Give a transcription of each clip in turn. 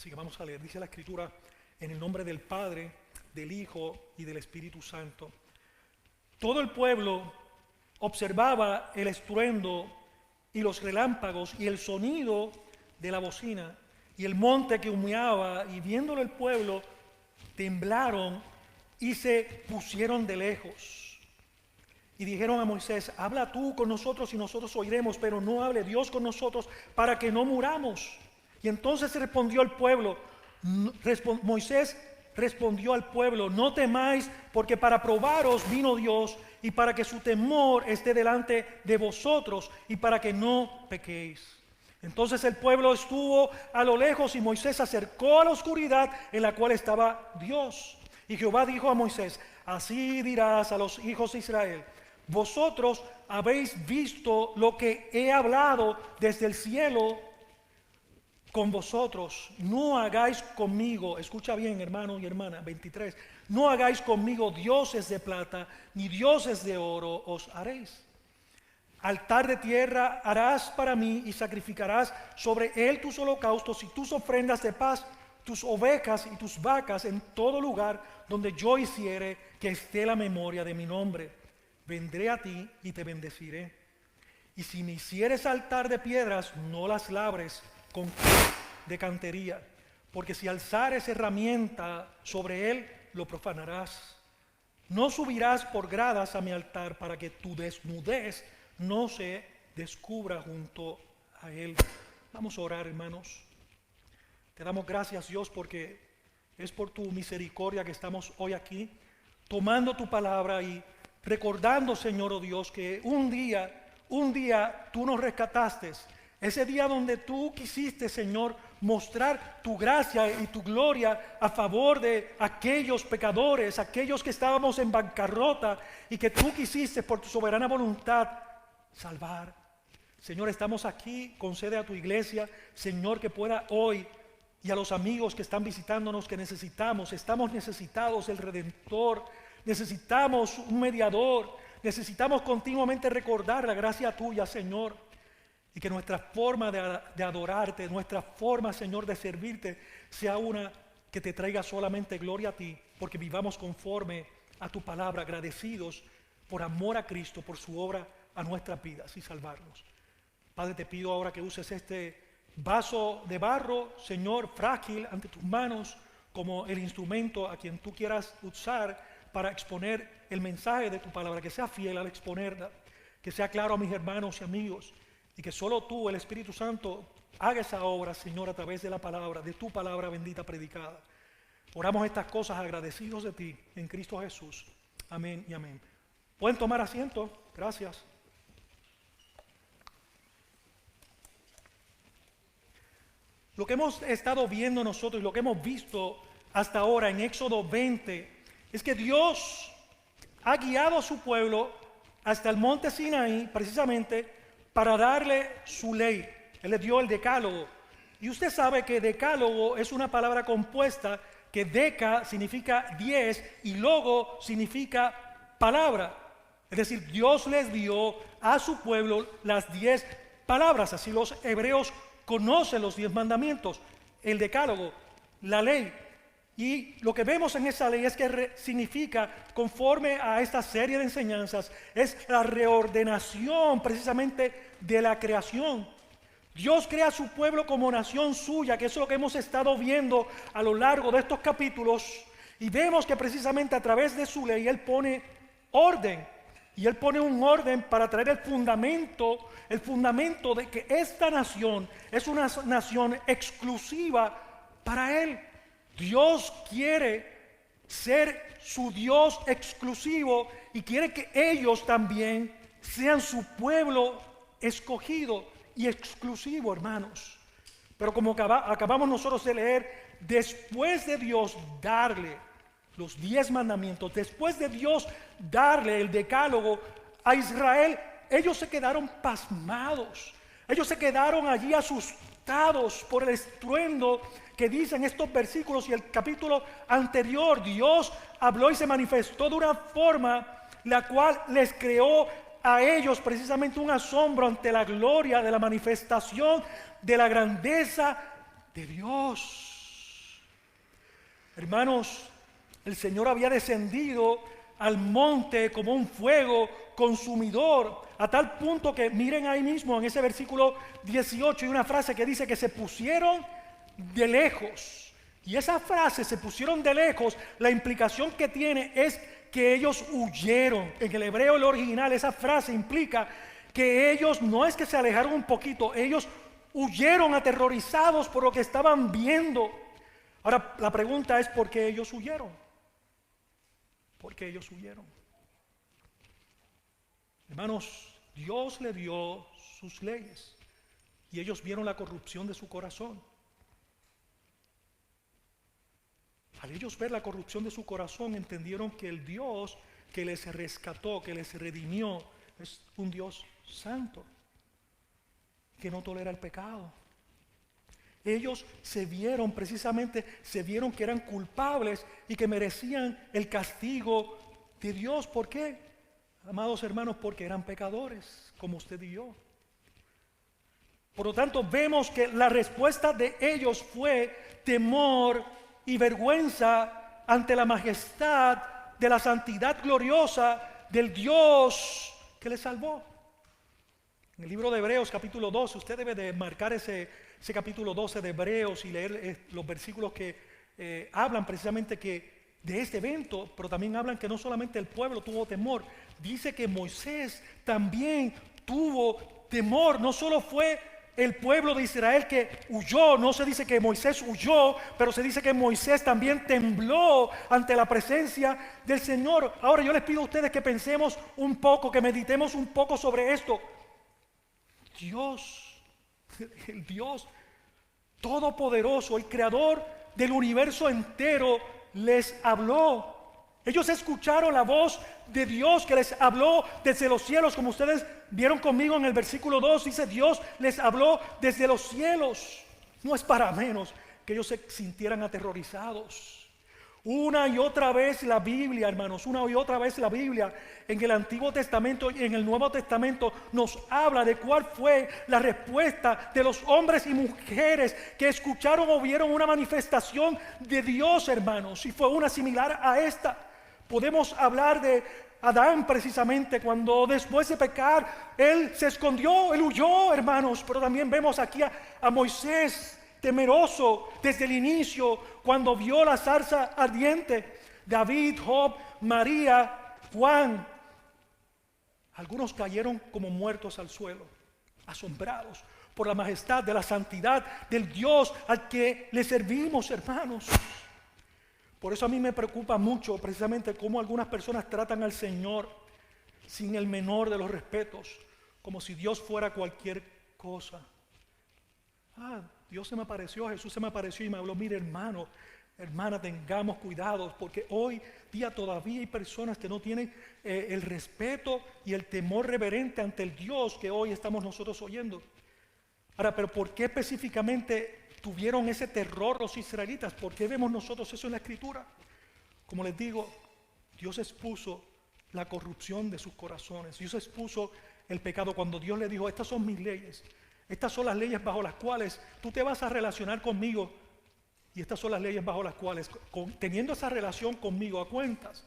Así que vamos a leer, dice la Escritura, en el nombre del Padre, del Hijo y del Espíritu Santo. Todo el pueblo observaba el estruendo y los relámpagos y el sonido de la bocina y el monte que humeaba, y viéndolo el pueblo, temblaron y se pusieron de lejos. Y dijeron a Moisés: habla tú con nosotros y nosotros oiremos, pero no hable Dios con nosotros para que no muramos. Y entonces respondió el pueblo, Moisés respondió al pueblo: no temáis, porque para probaros vino Dios, y para que su temor esté delante de vosotros, y para que no pequéis. Entonces el pueblo estuvo a lo lejos, y Moisés se acercó a la oscuridad en la cual estaba Dios. Y Jehová dijo a Moisés: así dirás a los hijos de Israel: vosotros habéis visto lo que he hablado desde el cielo con vosotros. No hagáis conmigo, escucha bien, hermano y hermana, 23, no hagáis conmigo dioses de plata, ni dioses de oro os haréis. Altar de tierra harás para mí, y sacrificarás sobre él tus holocaustos y tus ofrendas de paz, tus ovejas y tus vacas, en todo lugar donde yo hiciere que esté la memoria de mi nombre. Vendré a ti y te bendeciré. Y si me hicieres altar de piedras, no las labres con de cantería, porque si alzares herramienta sobre él, lo profanarás. No subirás por gradas a mi altar, para que tu desnudez no se descubra junto a él. Vamos a orar, hermanos. Te damos gracias, Dios, porque es por tu misericordia que estamos hoy aquí, tomando tu palabra y recordando, Señor, oh Dios, que un día tú nos rescataste. Ese día donde tú quisiste, Señor, mostrar tu gracia y tu gloria a favor de aquellos pecadores, aquellos que estábamos en bancarrota, y que tú quisiste por tu soberana voluntad salvar. Señor, estamos aquí, concede a tu iglesia, Señor, que pueda hoy, y a los amigos que están visitándonos, que estamos necesitados del Redentor, necesitamos un mediador, necesitamos continuamente recordar la gracia tuya, Señor. Y que nuestra forma de adorarte, nuestra forma, Señor, de servirte, sea una que te traiga solamente gloria a ti, porque vivamos conforme a tu palabra, agradecidos por amor a Cristo, por su obra a nuestras vidas y salvarnos. Padre, te pido ahora que uses este vaso de barro, Señor, frágil ante tus manos, como el instrumento a quien tú quieras usar para exponer el mensaje de tu palabra, que sea fiel al exponerla, que sea claro a mis hermanos y amigos, y que solo tú, el Espíritu Santo, haga esa obra, Señor, a través de la palabra, de tu palabra bendita predicada. Oramos estas cosas agradecidos de ti, en Cristo Jesús. Amén y amén. ¿Pueden tomar asiento? Gracias. Lo que hemos estado viendo nosotros y lo que hemos visto hasta ahora en Éxodo 20 es que Dios ha guiado a su pueblo hasta el monte Sinaí precisamente para darle su ley. Él le dio el decálogo. Y usted sabe que decálogo es una palabra compuesta, que deca significa 10 y logo significa palabra. Es decir, Dios les dio a su pueblo las 10 palabras. Así los hebreos conocen los 10 mandamientos, el decálogo, la ley. Y lo que vemos en esa ley es que significa, conforme a esta serie de enseñanzas, es la reordenación precisamente de la creación. Dios crea a su pueblo como nación suya, que es lo que hemos estado viendo a lo largo de estos capítulos. Y vemos que precisamente a través de su ley Él pone orden. Y Él pone un orden para traer el fundamento de que esta nación es una nación exclusiva para Él. Dios quiere ser su Dios exclusivo y quiere que ellos también sean su pueblo escogido y exclusivo, hermanos. Pero como acabamos nosotros de leer, después de Dios darle los 10 mandamientos, después de Dios darle el decálogo a Israel, ellos se quedaron pasmados. Ellos se quedaron allí asustados por el estruendo que dicen estos versículos y el capítulo anterior. Dios habló y se manifestó de una forma la cual les creó a ellos precisamente un asombro ante la gloria de la manifestación de la grandeza de Dios. Hermanos, el Señor había descendido al monte como un fuego consumidor, a tal punto que miren ahí mismo en ese versículo 18 hay una frase que dice que se pusieron de lejos. Y esa frase, se pusieron de lejos, la implicación que tiene es que ellos huyeron. En el hebreo, el original, esa frase implica que ellos no es que se alejaron un poquito, ellos huyeron aterrorizados por lo que estaban viendo. Ahora, la pregunta es: ¿por qué ellos huyeron? ¿Por qué ellos huyeron? Hermanos, Dios le dio sus leyes y ellos vieron la corrupción de su corazón. Al ellos ver la corrupción de su corazón, entendieron que el Dios que les rescató, que les redimió, es un Dios santo, que no tolera el pecado. Ellos se vieron que eran culpables y que merecían el castigo de Dios. ¿Por qué? Amados hermanos, porque eran pecadores, como usted y yo. Por lo tanto, vemos que la respuesta de ellos fue temor y vergüenza ante la majestad de la santidad gloriosa del Dios que les salvó. En el libro de Hebreos capítulo 12, usted debe de marcar ese capítulo 12 de Hebreos y leer los versículos que hablan precisamente de este evento, pero también hablan que no solamente el pueblo tuvo temor, dice que Moisés también tuvo temor. No solo fue el pueblo de Israel que huyó, no se dice que Moisés huyó, pero se dice que Moisés también tembló ante la presencia del Señor. Ahora yo les pido a ustedes que pensemos un poco, que meditemos un poco sobre esto. Dios, el Dios todopoderoso, el creador del universo entero, les habló. Ellos escucharon la voz de Dios que les habló desde los cielos, como ustedes vieron conmigo en el versículo 2, dice: Dios les habló desde los cielos. No es para menos que ellos se sintieran aterrorizados. Una y otra vez la Biblia, hermanos, una y otra vez la Biblia en el Antiguo Testamento y en el Nuevo Testamento nos habla de cuál fue la respuesta de los hombres y mujeres que escucharon o vieron una manifestación de Dios, hermanos, y fue una similar a esta. Podemos hablar de Adán precisamente, cuando después de pecar él se escondió, él huyó, hermanos, pero también vemos aquí a Moisés temeroso desde el inicio cuando vio la zarza ardiente. David, Job, María, Juan, algunos cayeron como muertos al suelo, asombrados por la majestad de la santidad del Dios al que le servimos, hermanos. Por eso a mí me preocupa mucho precisamente cómo algunas personas tratan al Señor sin el menor de los respetos, como si Dios fuera cualquier cosa. Dios se me apareció, Jesús se me apareció y me habló. Mire, hermano, hermana, tengamos cuidado, porque hoy día todavía hay personas que no tienen el respeto y el temor reverente ante el Dios que hoy estamos nosotros oyendo. Ahora, pero ¿por qué específicamente tuvieron ese terror los israelitas? ¿Por qué vemos nosotros eso en la Escritura? Como les digo, Dios expuso la corrupción de sus corazones. Dios expuso el pecado cuando Dios le dijo: estas son mis leyes. Estas son las leyes bajo las cuales tú te vas a relacionar conmigo. Y estas son las leyes bajo las cuales, teniendo esa relación conmigo a cuentas,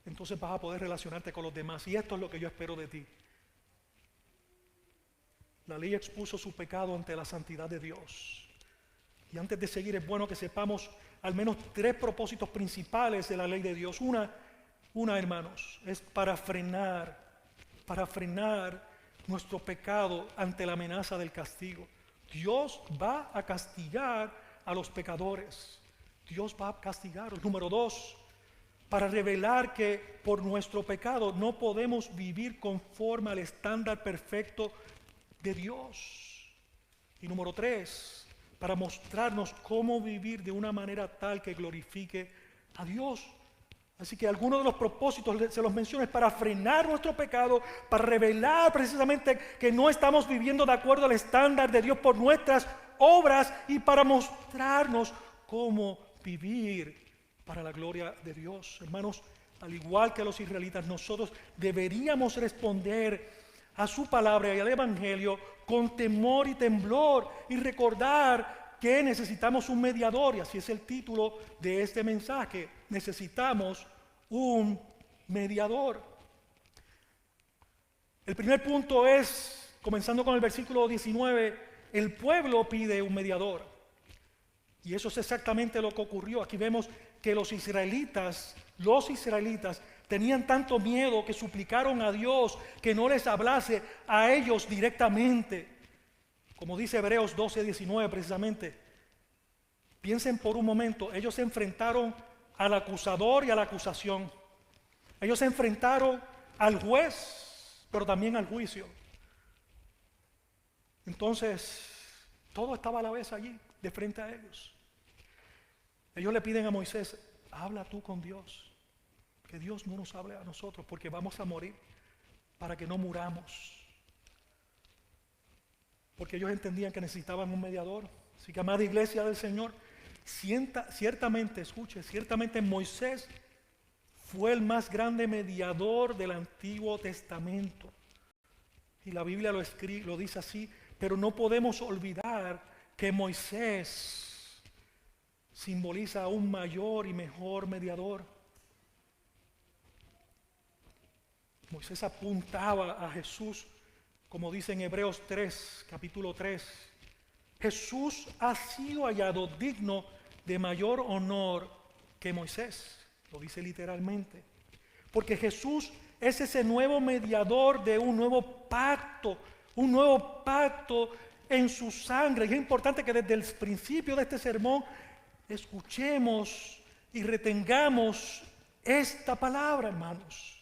entonces vas a poder relacionarte con los demás. Y esto es lo que yo espero de ti. La ley expuso su pecado ante la santidad de Dios. Y antes de seguir, es bueno que sepamos al menos 3 propósitos principales de la ley de Dios. Una, hermanos, es para frenar nuestro pecado ante la amenaza del castigo. Dios va a castigar a los pecadores. Dios va a castigarlos. Número 2, para revelar que por nuestro pecado no podemos vivir conforme al estándar perfecto de Dios. Y número 3, para mostrarnos cómo vivir de una manera tal que glorifique a Dios. Así que algunos de los propósitos se los menciono, es para frenar nuestro pecado, para revelar precisamente que no estamos viviendo de acuerdo al estándar de Dios por nuestras obras, y para mostrarnos cómo vivir para la gloria de Dios. Hermanos, al igual que los israelitas, nosotros deberíamos responder a su palabra y al Evangelio con temor y temblor, y recordar que necesitamos un mediador, y así es el título de este mensaje. Necesitamos un mediador. El primer punto es, comenzando con el versículo 19, el pueblo pide un mediador. Y eso es exactamente lo que ocurrió. Aquí vemos que los israelitas tenían tanto miedo que suplicaron a Dios que no les hablase a ellos directamente. Como dice Hebreos 12:19 precisamente. Piensen por un momento, ellos se enfrentaron al acusador y a la acusación. Ellos se enfrentaron al juez, pero también al juicio. Entonces, todo estaba a la vez allí, de frente a ellos. Ellos le piden a Moisés, habla tú con Dios, que Dios no nos hable a nosotros, porque vamos a morir, para que no muramos. Porque ellos entendían que necesitaban un mediador. Así que, amada iglesia del Señor, ciertamente Moisés fue el más grande mediador del Antiguo Testamento. Y la Biblia lo dice así, pero no podemos olvidar que Moisés simboliza a un mayor y mejor mediador. Moisés apuntaba a Jesús, como dice en Hebreos 3, capítulo 3. Jesús ha sido hallado digno de mayor honor que Moisés. Lo dice literalmente. Porque Jesús es ese nuevo mediador de un nuevo pacto en su sangre. Y es importante que desde el principio de este sermón escuchemos y retengamos esta palabra, hermanos.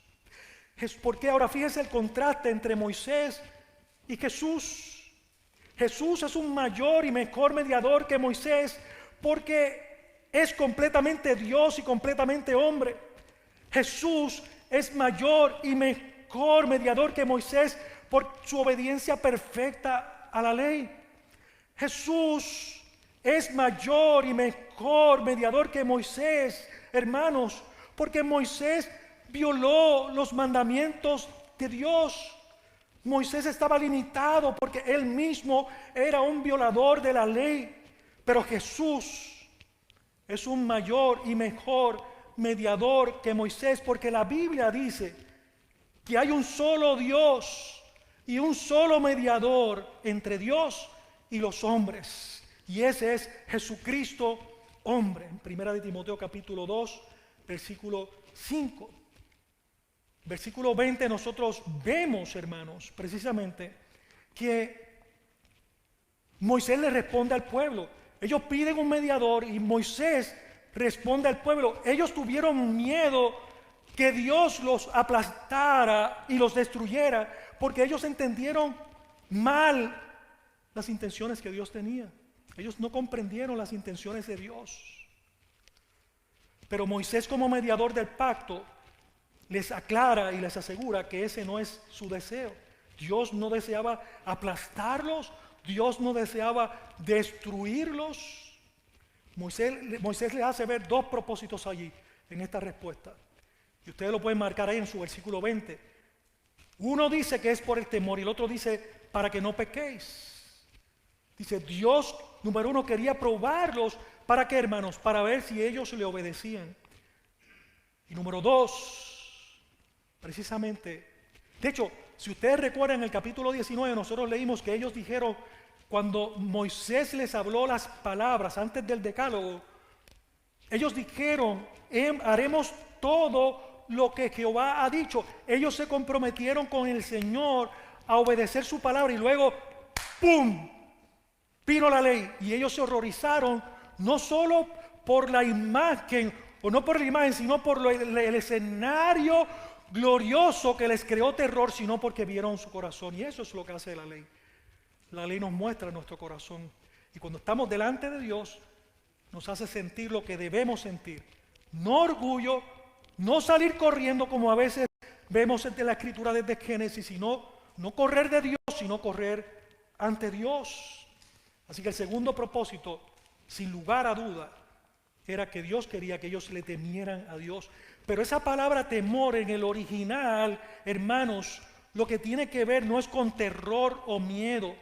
Porque ahora fíjense el contraste entre Moisés y Jesús. Jesús es un mayor y mejor mediador que Moisés porque es completamente Dios y completamente hombre. Jesús es mayor y mejor mediador que Moisés por su obediencia perfecta a la ley. Jesús es mayor y mejor mediador que Moisés, hermanos, porque Moisés violó los mandamientos de Dios. Moisés estaba limitado porque él mismo era un violador de la ley, pero Jesús es un mayor y mejor mediador que Moisés, porque la Biblia dice que hay un solo Dios y un solo mediador entre Dios y los hombres, y ese es Jesucristo hombre. En 1 de Timoteo capítulo 2 versículo 5, versículo 20, nosotros vemos, hermanos, precisamente que Moisés le responde al pueblo. Ellos piden un mediador y Moisés responde al pueblo. Ellos tuvieron miedo que Dios los aplastara y los destruyera, porque ellos entendieron mal las intenciones que Dios tenía. Ellos no comprendieron las intenciones de Dios. Pero Moisés, como mediador del pacto, les aclara y les asegura que ese no es su deseo. Dios no deseaba aplastarlos, Dios no deseaba destruirlos. Moisés les hace ver dos propósitos allí en esta respuesta. Y ustedes lo pueden marcar ahí en su versículo 20. Uno dice que es por el temor y el otro dice para que no pequéis. Dice, Dios, número uno, quería probarlos. ¿Para qué, hermanos? Para ver si ellos le obedecían. Y número dos, precisamente, de hecho, si ustedes recuerdan en el capítulo 19, nosotros leímos que ellos dijeron, cuando Moisés les habló las palabras antes del decálogo, ellos dijeron, haremos todo lo que Jehová ha dicho. Ellos se comprometieron con el Señor a obedecer su palabra y luego, ¡pum!, vino la ley. Y ellos se horrorizaron, no solo por la imagen, o no por la imagen, sino por el escenario glorioso que les creó terror, sino porque vieron su corazón. Y eso es lo que hace la ley. La ley nos muestra nuestro corazón. Y cuando estamos delante de Dios, nos hace sentir lo que debemos sentir. No orgullo, no salir corriendo como a veces vemos en la Escritura desde Génesis, sino no correr de Dios, sino correr ante Dios. Así que el segundo propósito, sin lugar a duda, era que Dios quería que ellos le temieran a Dios. Pero esa palabra temor en el original, hermanos, lo que tiene que ver no es con terror o miedo.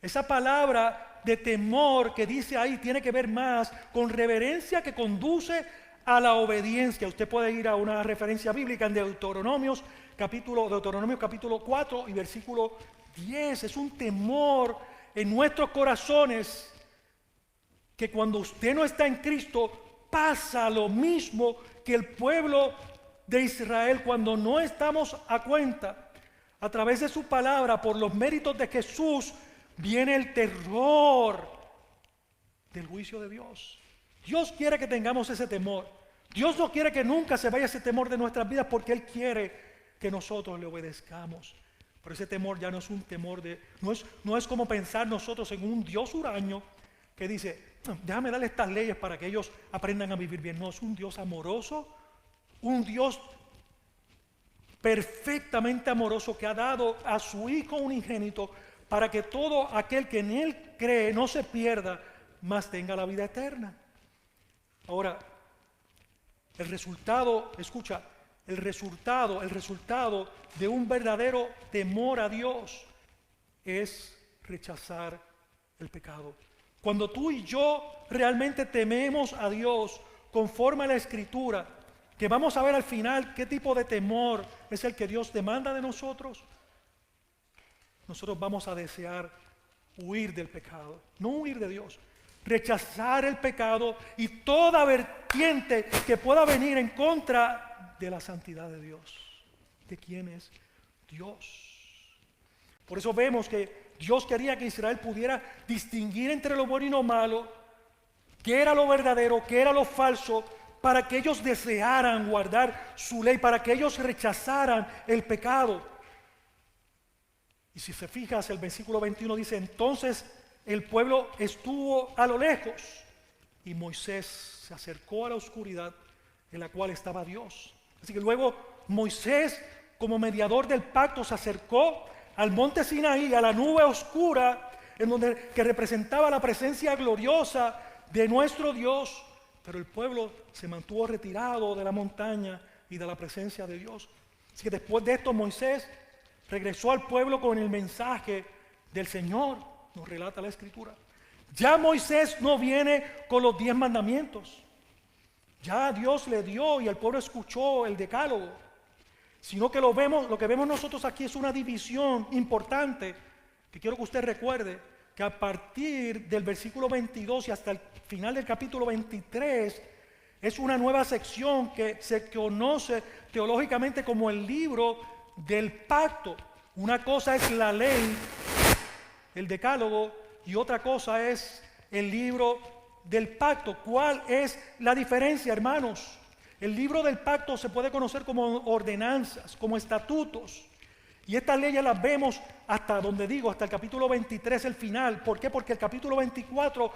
Esa palabra de temor que dice ahí tiene que ver más con reverencia que conduce a la obediencia. Usted puede ir a una referencia bíblica en Deuteronomio capítulo 4 y versículo 10. Es un temor en nuestros corazones que cuando usted no está en Cristo pasa lo mismo que el pueblo de Israel cuando no estamos a cuenta. A través de su palabra, por los méritos de Jesús, viene el terror del juicio de Dios. Dios quiere que tengamos ese temor. Dios no quiere que nunca se vaya ese temor de nuestras vidas porque Él quiere que nosotros le obedezcamos. Pero ese temor ya no es un temor no es como pensar nosotros en un Dios huraño que dice, déjame darle estas leyes para que ellos aprendan a vivir bien. No, es un Dios amoroso, un Dios perfectamente amoroso que ha dado a su Hijo unigénito para que todo aquel que en Él cree no se pierda, mas tenga la vida eterna. Ahora, el resultado de un verdadero temor a Dios es rechazar el pecado. Cuando tú y yo realmente tememos a Dios conforme a la Escritura, que vamos a ver al final qué tipo de temor es el que Dios demanda de nosotros, nosotros vamos a desear huir del pecado, no huir de Dios, rechazar el pecado y toda vertiente que pueda venir en contra de la santidad de Dios. ¿De quién es Dios? Por eso vemos que Dios quería que Israel pudiera distinguir entre lo bueno y lo malo, qué era lo verdadero, qué era lo falso, para que ellos desearan guardar su ley, para que ellos rechazaran el pecado. Y si se fijas, el versículo 21 dice, entonces el pueblo estuvo a lo lejos y Moisés se acercó a la oscuridad en la cual estaba Dios. Así que luego Moisés, como mediador del pacto, se acercó al monte Sinaí, a la nube oscura, que representaba la presencia gloriosa de nuestro Dios. Pero el pueblo se mantuvo retirado de la montaña y de la presencia de Dios. Así que después de esto Moisés regresó al pueblo con el mensaje del Señor, nos relata la Escritura. Ya Moisés no viene con los 10 mandamientos. Ya Dios le dio y el pueblo escuchó el decálogo. Sino que lo que vemos nosotros aquí es una división importante que quiero que usted recuerde, que a partir del versículo 22 y hasta el final del capítulo 23 es una nueva sección que se conoce teológicamente como el libro del pacto. Una cosa es la ley, el decálogo, y otra cosa es el libro del pacto. ¿Cuál es la diferencia, hermanos? El libro del pacto se puede conocer como ordenanzas, como estatutos. Y estas leyes las vemos hasta el capítulo 23, el final. ¿Por qué? Porque el capítulo 24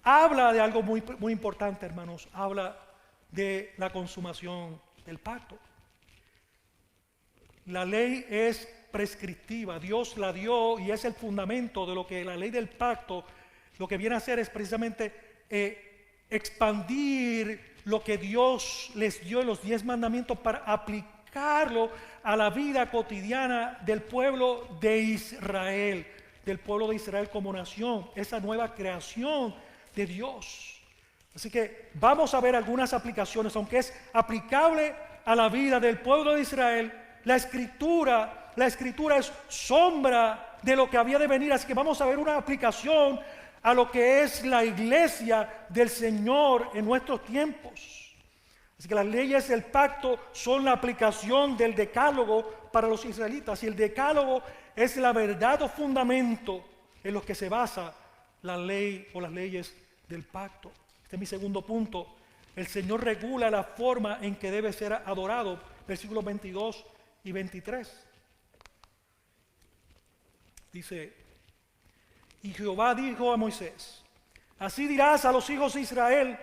habla de algo muy, muy importante, hermanos. Habla de la consumación del pacto. La ley es prescriptiva, Dios la dio y es el fundamento de lo que la ley del pacto, lo que viene a hacer es precisamente expandir lo que Dios les dio en los 10 mandamientos para aplicarlo a la vida cotidiana del pueblo de Israel, como nación, esa nueva creación de Dios. Así que vamos a ver algunas aplicaciones, aunque es aplicable a la vida del pueblo de Israel. La escritura es sombra de lo que había de venir, así que vamos a ver una aplicación a lo que es la iglesia del Señor en nuestros tiempos. Así que las leyes del pacto son la aplicación del decálogo para los israelitas, y el decálogo es la verdad o fundamento en los que se basa la ley o las leyes del pacto. Este es mi segundo punto. El Señor regula la forma en que debe ser adorado, versículos 22 y 23. Dice, y Jehová dijo a Moisés, así dirás a los hijos de Israel,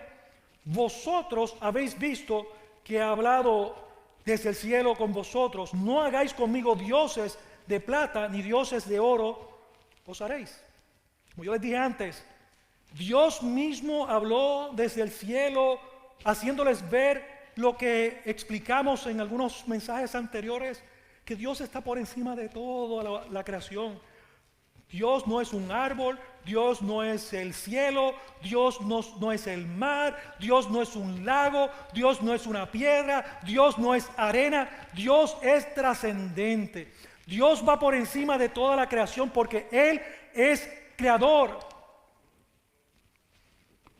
vosotros habéis visto que he hablado desde el cielo con vosotros, no hagáis conmigo dioses de plata ni dioses de oro, os haréis. Como yo les dije antes, Dios mismo habló desde el cielo, haciéndoles ver lo que explicamos en algunos mensajes anteriores, que Dios está por encima de toda la creación. Dios no es un árbol, Dios no es el cielo, Dios no es el mar, Dios no es un lago, Dios no es una piedra, Dios no es arena, Dios es trascendente. Dios va por encima de toda la creación porque Él es creador.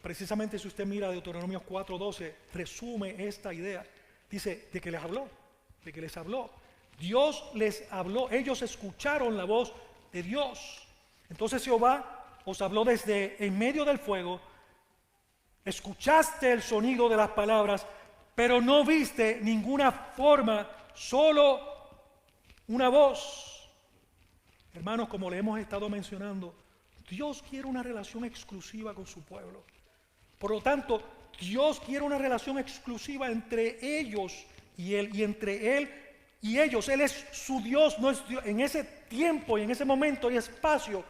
Precisamente si usted mira Deuteronomio 4:12, resume esta idea. Dice de que les habló, de que les habló. Dios les habló, ellos escucharon la voz de Dios. Entonces Jehová os habló desde en medio del fuego, escuchaste el sonido de las palabras, pero no viste ninguna forma, solo una voz. Hermanos, como le hemos estado mencionando, Dios quiere una relación exclusiva con su pueblo. Por lo tanto, Dios quiere una relación exclusiva entre ellos y Él, y entre Él y ellos. Él es su Dios, no es Dios. En ese tiempo y en ese momento y espacio,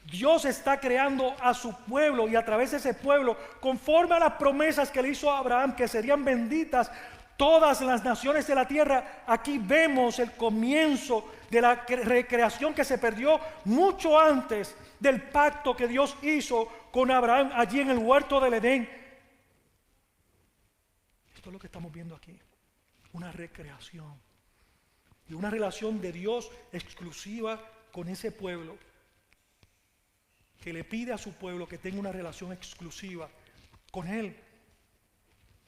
Dios está creando a su pueblo y a través de ese pueblo, conforme a las promesas que le hizo a Abraham, que serían benditas todas las naciones de la tierra. Aquí vemos el comienzo de la recreación que se perdió mucho antes del pacto que Dios hizo con Abraham allí en el huerto del Edén. Esto es lo que estamos viendo aquí, una recreación y una relación de Dios exclusiva con ese pueblo, que le pide a su pueblo que tenga una relación exclusiva con Él.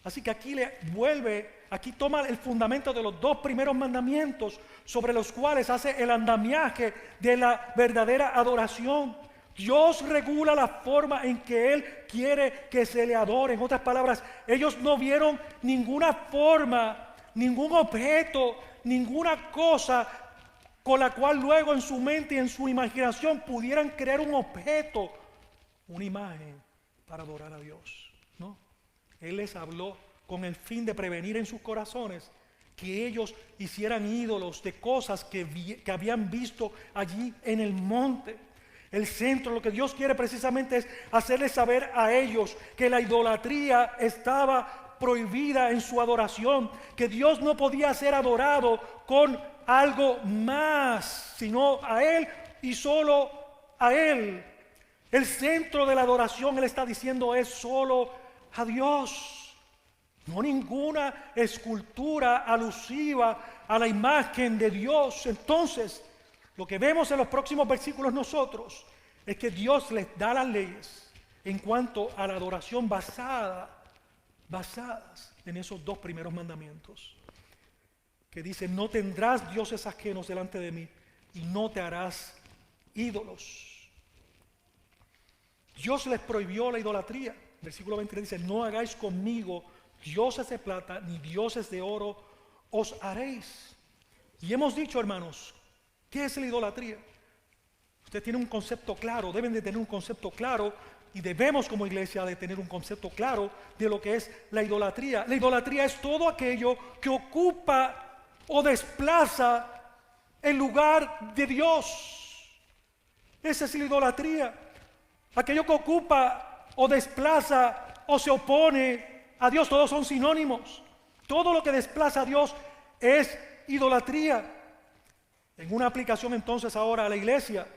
Así que aquí toma el fundamento de los dos primeros mandamientos sobre los cuales hace el andamiaje de la verdadera adoración. Dios regula la forma en que Él quiere que se le adore. En otras palabras, ellos no vieron ninguna forma, ningún objeto, ninguna cosa con la cual luego en su mente y en su imaginación pudieran crear un objeto, una imagen para adorar a Dios. No, Él les habló con el fin de prevenir en sus corazones que ellos hicieran ídolos de cosas que habían visto allí en el monte. El centro, lo que Dios quiere precisamente es hacerles saber a ellos que la idolatría estaba prohibida en su adoración, que Dios no podía ser adorado con algo más, sino a Él y solo a Él. El centro de la adoración, Él está diciendo, es solo a Dios. No ninguna escultura alusiva a la imagen de Dios. Entonces, lo que vemos en los próximos versículos nosotros es que Dios les da las leyes en cuanto a la adoración basadas en esos dos primeros mandamientos, que dice: no tendrás dioses ajenos delante de mí y no te harás ídolos. Dios les prohibió la idolatría. Versículo 23 dice: no hagáis conmigo dioses de plata ni dioses de oro os haréis. Y hemos dicho, hermanos, ¿qué es la idolatría? Usted tiene un concepto claro, deben de tener un concepto claro, y debemos como iglesia de tener un concepto claro de lo que es la idolatría. La idolatría es todo aquello que ocupa o desplaza el lugar de Dios. Esa es la idolatría. Aquello que ocupa o desplaza o se opone a Dios, todos son sinónimos. Todo lo que desplaza a Dios es idolatría. En una aplicación entonces ahora a la iglesia,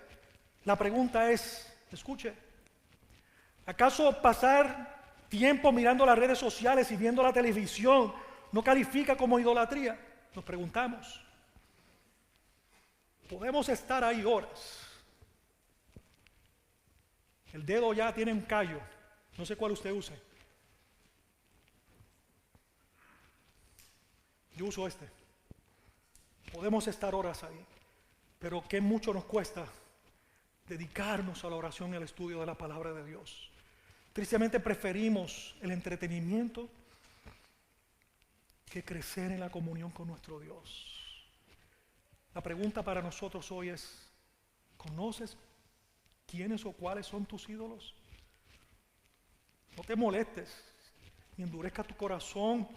la pregunta es, escuche, ¿acaso pasar tiempo mirando las redes sociales y viendo la televisión no califica como idolatría? Nos preguntamos. Podemos estar ahí horas. El dedo ya tiene un callo, no sé cuál usted use. Yo uso este. Podemos estar horas ahí, pero qué mucho nos cuesta dedicarnos a la oración y al estudio de la palabra de Dios. Tristemente preferimos el entretenimiento que crecer en la comunión con nuestro Dios. La pregunta para nosotros hoy es: ¿conoces quiénes o cuáles son tus ídolos? No te molestes ni endurezca tu corazón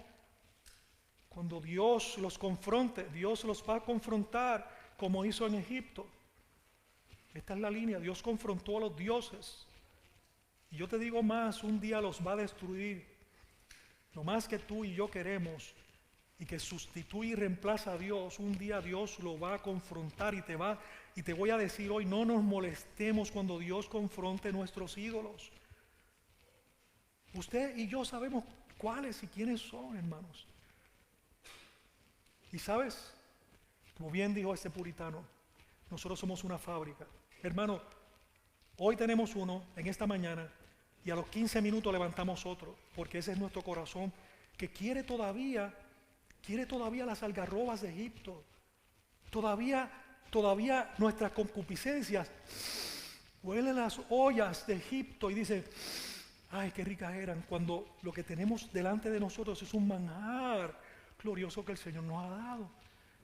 cuando Dios los confronte. Dios los va a confrontar como hizo en Egipto. Esta es la línea. Dios confrontó a los dioses. Y yo te digo más, un día los va a destruir. Lo más que tú y yo queremos y que sustituye y reemplaza a Dios, un día Dios lo va a confrontar y te va Y te voy a decir hoy, no nos molestemos cuando Dios confronte nuestros ídolos. Usted y yo sabemos cuáles y quiénes son, hermanos. Y sabes, como bien dijo este puritano, nosotros somos una fábrica. Hermano, hoy tenemos uno en esta mañana y a los 15 minutos levantamos otro, porque ese es nuestro corazón que quiere todavía las algarrobas de Egipto. Todavía nuestras concupiscencias huelen las ollas de Egipto y dice, ay, qué ricas eran, cuando lo que tenemos delante de nosotros es un manjar glorioso que el Señor nos ha dado.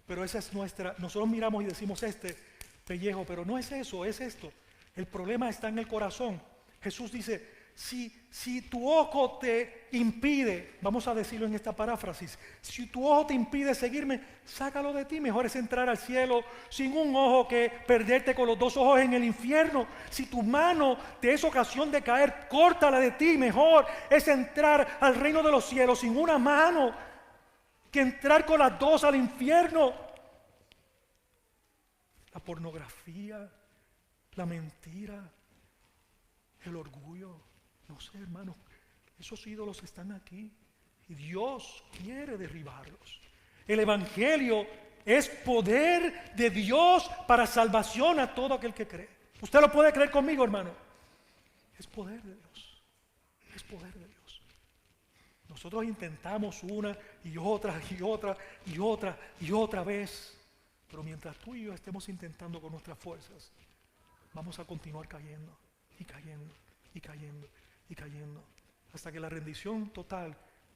Pero esa es nosotros miramos y decimos este pellejo, pero no es eso, es esto. El problema está en el corazón. Jesús dice, si tu ojo te impide, vamos a decirlo en esta paráfrasis, si tu ojo te impide seguirme, sácalo de ti. Mejor es entrar al cielo sin un ojo que perderte con los dos ojos en el infierno. Si tu mano te es ocasión de caer, córtala de ti. Mejor es entrar al reino de los cielos sin una mano que entrar con las dos al infierno. La pornografía, la mentira, el orgullo. No sé, hermano, esos ídolos están aquí y Dios quiere derribarlos. El evangelio es poder de Dios para salvación a todo aquel que cree. Usted lo puede creer conmigo, hermano. Es poder de Dios. Es poder de Dios. Nosotros intentamos una y otra y otra y otra y otra vez. Pero mientras tú y yo estemos intentando con nuestras fuerzas, vamos a continuar cayendo y cayendo y cayendo y cayendo, hasta que la rendición total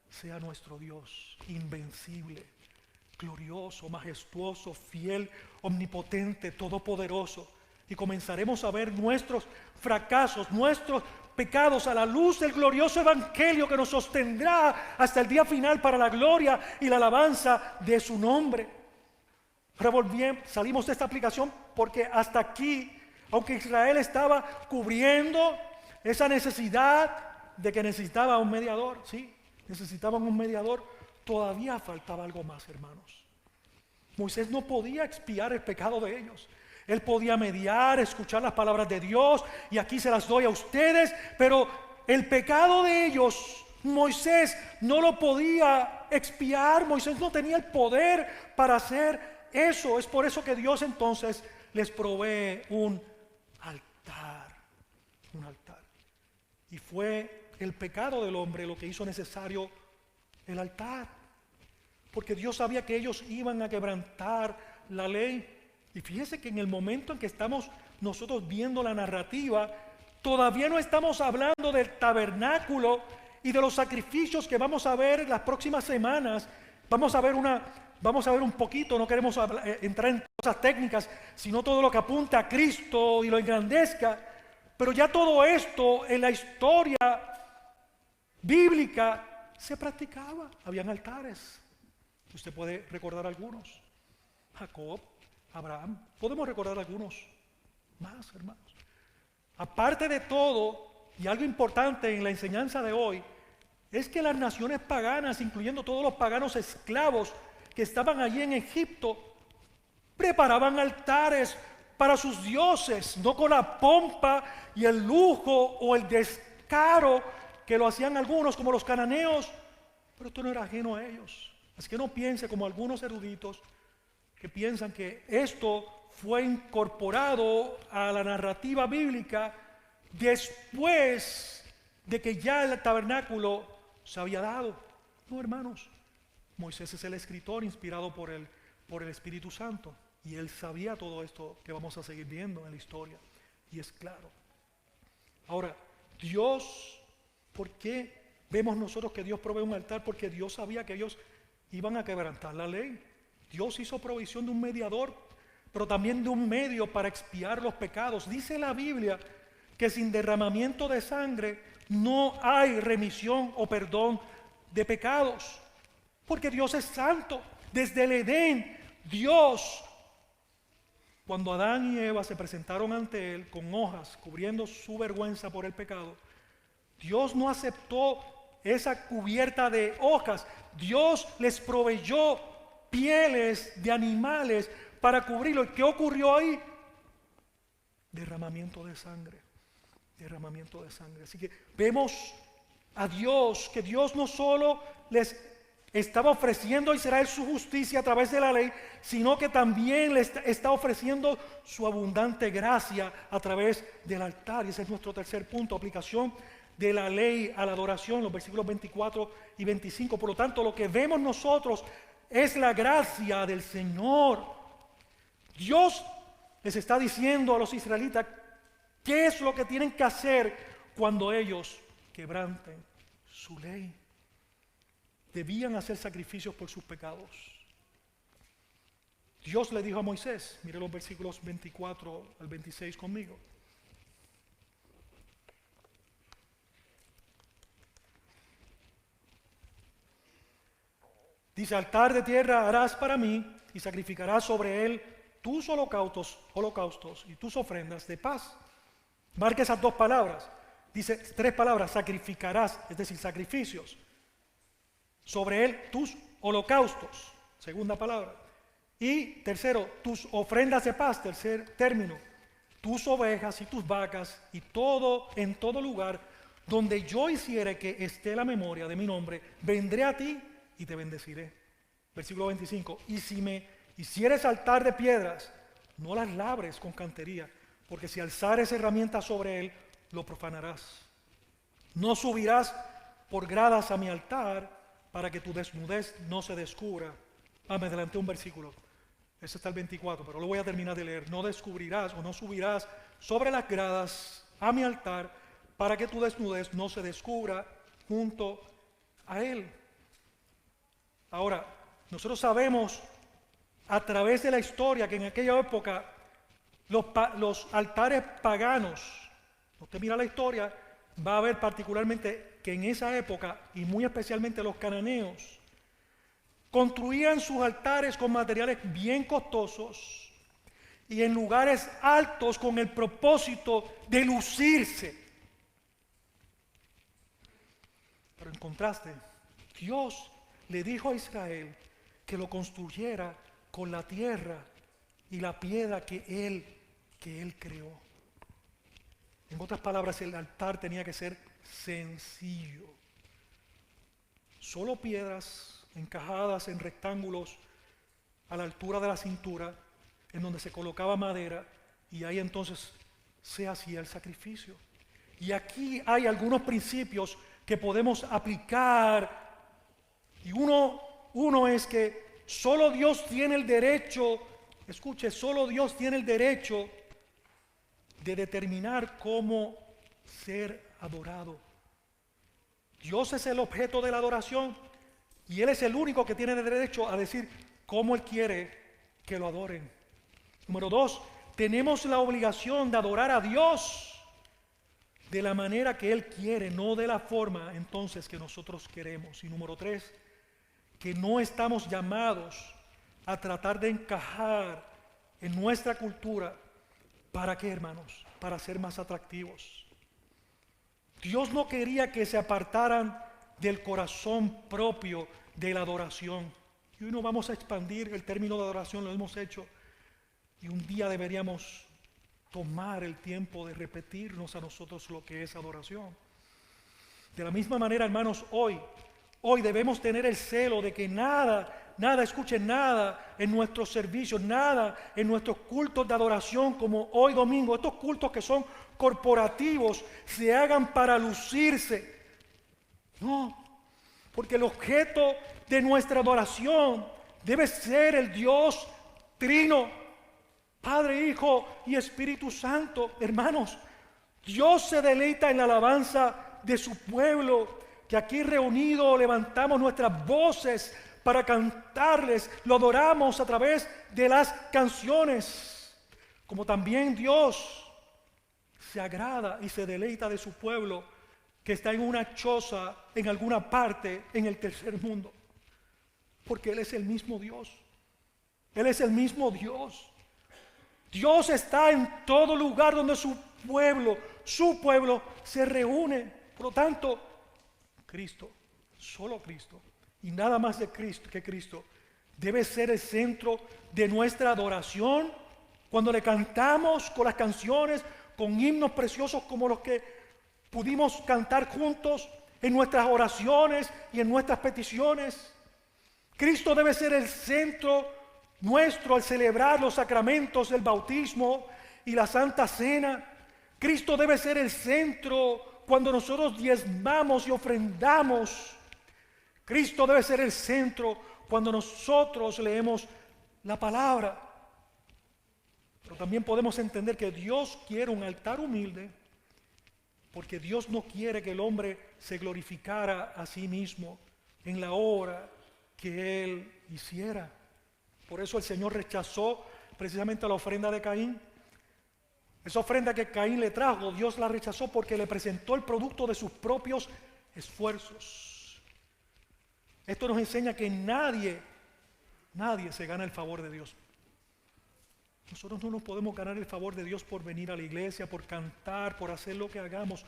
sea nuestro Dios, invencible, glorioso, majestuoso, fiel, omnipotente, todopoderoso. Y comenzaremos a ver nuestros fracasos, nuestros pecados a la luz del glorioso evangelio que nos sostendrá hasta el día final para la gloria y la alabanza de su nombre. Ahora salimos de esta aplicación porque hasta aquí, aunque Israel estaba cubriendo esa necesidad de que necesitaba un mediador, sí, necesitaban un mediador, todavía faltaba algo más, hermanos. Moisés no podía expiar el pecado de ellos. Él podía mediar, escuchar las palabras de Dios, y aquí se las doy a ustedes, pero el pecado de ellos, Moisés no lo podía expiar. Moisés no tenía el poder para hacer eso. Es por eso que Dios entonces les provee un altar. Y fue el pecado del hombre lo que hizo necesario el altar. Porque Dios sabía que ellos iban a quebrantar la ley. Y fíjese que en el momento en que estamos nosotros viendo la narrativa, todavía no estamos hablando del tabernáculo y de los sacrificios que vamos a ver en las próximas semanas. Vamos a ver un poquito, no queremos entrar en cosas técnicas, sino todo lo que apunta a Cristo y lo engrandezca. Pero ya todo esto en la historia bíblica se practicaba. Habían altares. Usted puede recordar algunos. Jacob, Abraham. Podemos recordar algunos más, hermanos. Aparte de todo, y algo importante en la enseñanza de hoy, es que las naciones paganas, incluyendo todos los paganos esclavos que estaban allí en Egipto, preparaban altares para sus dioses, no con la pompa y el lujo o el descaro que lo hacían algunos, como los cananeos, pero esto no era ajeno a ellos. Así que no piense como algunos eruditos que piensan que esto fue incorporado a la narrativa bíblica después de que ya el tabernáculo se había dado. No, hermanos, Moisés es el escritor inspirado por el Espíritu Santo. Y él sabía todo esto que vamos a seguir viendo en la historia. Y es claro. Ahora, Dios, ¿por qué vemos nosotros que Dios provee un altar? Porque Dios sabía que ellos iban a quebrantar la ley. Dios hizo provisión de un mediador, pero también de un medio para expiar los pecados. Dice la Biblia que sin derramamiento de sangre no hay remisión o perdón de pecados. Porque Dios es santo. Desde el Edén, Dios, cuando Adán y Eva se presentaron ante Él con hojas cubriendo su vergüenza por el pecado, Dios no aceptó esa cubierta de hojas. Dios les proveyó pieles de animales para cubrirlo. ¿Y qué ocurrió ahí? derramamiento de sangre, derramamiento de sangre. Así que vemos a Dios, que Dios no solo les estaba ofreciendo a Israel su justicia a través de la ley, sino que también le está ofreciendo su abundante gracia a través del altar. Y ese es nuestro tercer punto, aplicación de la ley a la adoración, los versículos 24 y 25. Por lo tanto, lo que vemos nosotros es la gracia del Señor. Dios les está diciendo a los israelitas qué es lo que tienen que hacer cuando ellos quebranten su ley. Debían hacer sacrificios por sus pecados. Dios le dijo a Moisés, mire los versículos 24 al 26 conmigo. Dice, altar de tierra harás para mí y sacrificarás sobre él tus holocaustos y tus ofrendas de paz. Marca esas dos palabras. Dice tres palabras, sacrificarás, es decir, sacrificios. Sobre él tus holocaustos, segunda palabra. Y tercero, tus ofrendas de paz, tercer término. Tus ovejas y tus vacas y todo en todo lugar donde yo hiciere que esté la memoria de mi nombre, vendré a ti y te bendeciré. Versículo 25. Y si me hicieres altar de piedras, no las labres con cantería, porque si alzares herramientas sobre él, lo profanarás. No subirás por gradas a mi altar, para que tu desnudez no se descubra. Me adelanté un versículo. Ese está el 24, pero lo voy a terminar de leer. No descubrirás o no subirás sobre las gradas a mi altar, para que tu desnudez no se descubra junto a él. Ahora, nosotros sabemos a través de la historia que en aquella época los altares paganos, usted mira la historia, va a ver particularmente que en esa época, y muy especialmente los cananeos, construían sus altares con materiales bien costosos y en lugares altos con el propósito de lucirse. Pero en contraste, Dios le dijo a Israel que lo construyera con la tierra y la piedra que él creó. En otras palabras, el altar tenía que ser sencillo. Solo piedras encajadas en rectángulos a la altura de la cintura, en donde se colocaba madera, y ahí entonces se hacía el sacrificio. Y aquí hay algunos principios que podemos aplicar, y uno es que solo Dios tiene el derecho, escuche, solo Dios tiene el derecho de determinar cómo ser adorado. Dios es el objeto de la adoración y Él es el único que tiene el derecho a decir cómo Él quiere que lo adoren. Número 2, tenemos la obligación de adorar a Dios de la manera que Él quiere, no de la forma entonces que nosotros queremos. Y número 3, que no estamos llamados a tratar de encajar en nuestra cultura. ¿Para qué, hermanos? Para ser más atractivos. Dios no quería que se apartaran del corazón propio de la adoración. Y hoy no vamos a expandir el término de adoración, lo hemos hecho. Y un día deberíamos tomar el tiempo de repetirnos a nosotros lo que es adoración. De la misma manera, hermanos, hoy debemos tener el celo de que nada en nuestros servicios, nada en nuestros cultos de adoración como hoy domingo, estos cultos que son corporativos, se hagan para lucirse. No, porque el objeto de nuestra adoración debe ser el Dios Trino, Padre, Hijo y Espíritu Santo. Hermanos, Dios se deleita en la alabanza de su pueblo, que aquí reunidos levantamos nuestras voces para cantarles, lo adoramos a través de las canciones. Como también Dios se agrada y se deleita de su pueblo que está en una choza en alguna parte en el tercer mundo, porque Él es el mismo Dios. Él es el mismo Dios. Dios está en todo lugar donde su pueblo se reúne. Por lo tanto, Cristo, solo Cristo, y nada más de Cristo que Cristo, debe ser el centro de nuestra adoración Cuando le cantamos con las canciones, con himnos preciosos como los que pudimos cantar juntos en nuestras oraciones y en nuestras peticiones. Cristo debe ser el centro nuestro al celebrar los sacramentos del bautismo y la Santa Cena. Cristo debe ser el centro cuando nosotros diezmamos y ofrendamos. Cristo debe ser el centro cuando nosotros leemos la palabra. Pero también podemos entender que Dios quiere un altar humilde, porque Dios no quiere que el hombre se glorificara a sí mismo en la obra que él hiciera. Por eso el Señor rechazó precisamente la ofrenda de Caín. Esa ofrenda que Caín le trajo, Dios la rechazó porque le presentó el producto de sus propios esfuerzos. Esto nos enseña que nadie se gana el favor de Dios. Nosotros no nos podemos ganar el favor de Dios por venir a la iglesia, por cantar, por hacer lo que hagamos.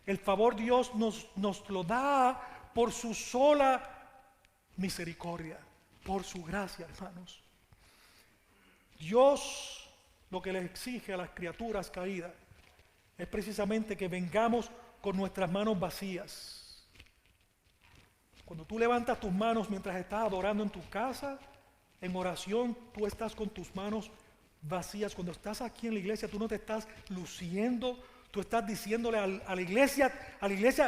El favor Dios nos lo da por su sola misericordia, por su gracia, hermanos. Dios lo que le exige a las criaturas caídas es precisamente que vengamos con nuestras manos vacías. Cuando tú levantas tus manos mientras estás adorando en tu casa, en oración, tú estás con tus manos vacías. Cuando estás aquí en la iglesia, tú no te estás luciendo, tú estás diciéndole a la iglesia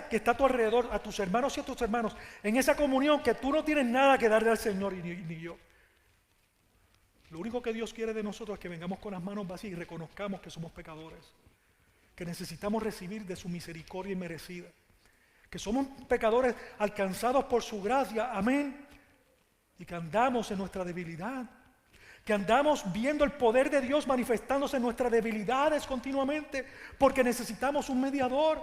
que está a tu alrededor, a tus hermanos y a tus hermanos, en esa comunión que tú no tienes nada que darle al Señor ni yo. Lo único que Dios quiere de nosotros es que vengamos con las manos vacías y reconozcamos que somos pecadores, que necesitamos recibir de su misericordia inmerecida, que somos pecadores alcanzados por su gracia, amén, y que andamos en nuestra debilidad, que andamos viendo el poder de Dios manifestándose en nuestras debilidades continuamente, porque necesitamos un mediador.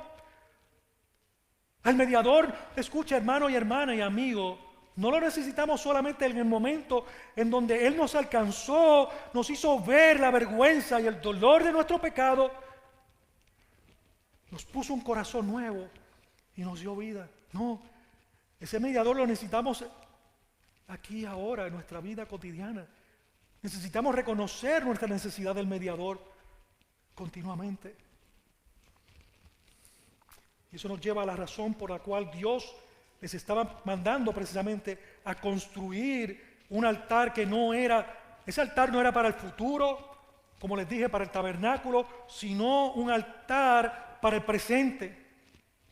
Al mediador, escucha, hermano y hermana y amigo, no lo necesitamos solamente en el momento en donde Él nos alcanzó, nos hizo ver la vergüenza y el dolor de nuestro pecado, nos puso un corazón nuevo y nos dio vida. No, ese mediador lo necesitamos aquí ahora, en nuestra vida cotidiana. Necesitamos reconocer nuestra necesidad del mediador continuamente. Y eso nos lleva a la razón por la cual Dios les estaba mandando precisamente a construir un altar que ese altar no era para el futuro, como les dije, para el tabernáculo, sino un altar para el presente.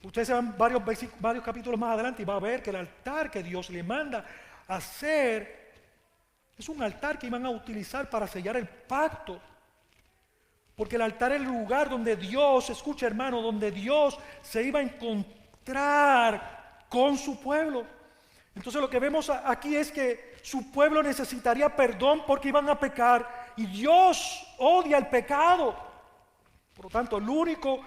Ustedes se van varios capítulos más adelante y va a ver que el altar que Dios le manda a hacer es un altar que iban a utilizar para sellar el pacto. Porque el altar es el lugar donde Dios, escucha hermano, donde Dios se iba a encontrar con su pueblo. Entonces lo que vemos aquí es que su pueblo necesitaría perdón porque iban a pecar. Y Dios odia el pecado. Por lo tanto, lo único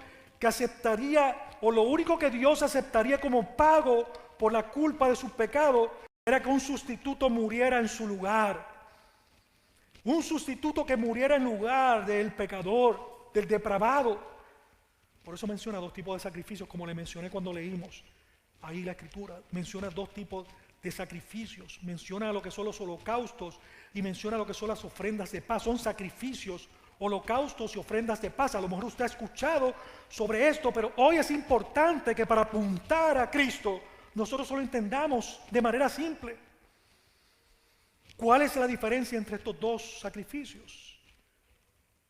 que Dios aceptaría como pago por la culpa de su pecado era que un sustituto muriera en su lugar. Un sustituto que muriera en lugar del pecador, del depravado. Por eso menciona dos tipos de sacrificios, como le mencioné cuando leímos ahí la escritura. Menciona dos tipos de sacrificios. Menciona lo que son los holocaustos y menciona lo que son las ofrendas de paz. Son sacrificios, holocaustos y ofrendas de paz. A lo mejor usted ha escuchado sobre esto, pero hoy es importante que para apuntar a Cristo nosotros solo entendamos de manera simple cuál es la diferencia entre estos dos sacrificios.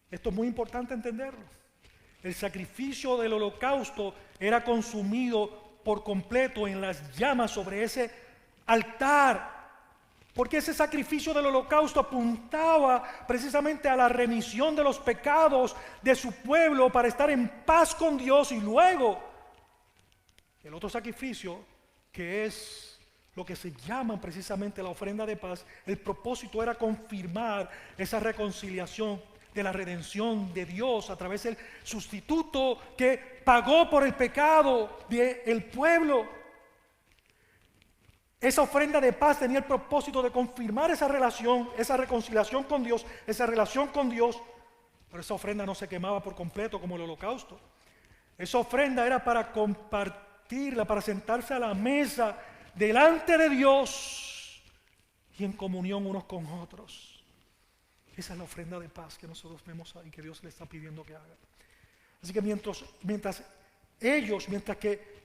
Esto es muy importante entenderlo. El sacrificio del holocausto era consumido por completo en las llamas sobre ese altar, porque ese sacrificio del holocausto apuntaba precisamente a la remisión de los pecados de su pueblo para estar en paz con Dios. Y luego el otro sacrificio, que es lo que se llama precisamente la ofrenda de paz, el propósito era confirmar esa reconciliación de la redención de Dios a través del sustituto que pagó por el pecado del pueblo. Esa ofrenda de paz tenía el propósito de confirmar esa relación, esa reconciliación con Dios, esa relación con Dios, pero esa ofrenda no se quemaba por completo como el holocausto. Esa ofrenda era para compartirla, para sentarse a la mesa delante de Dios y en comunión unos con otros. Esa es la ofrenda de paz que nosotros vemos ahí, que Dios le está pidiendo que haga. Así que mientras que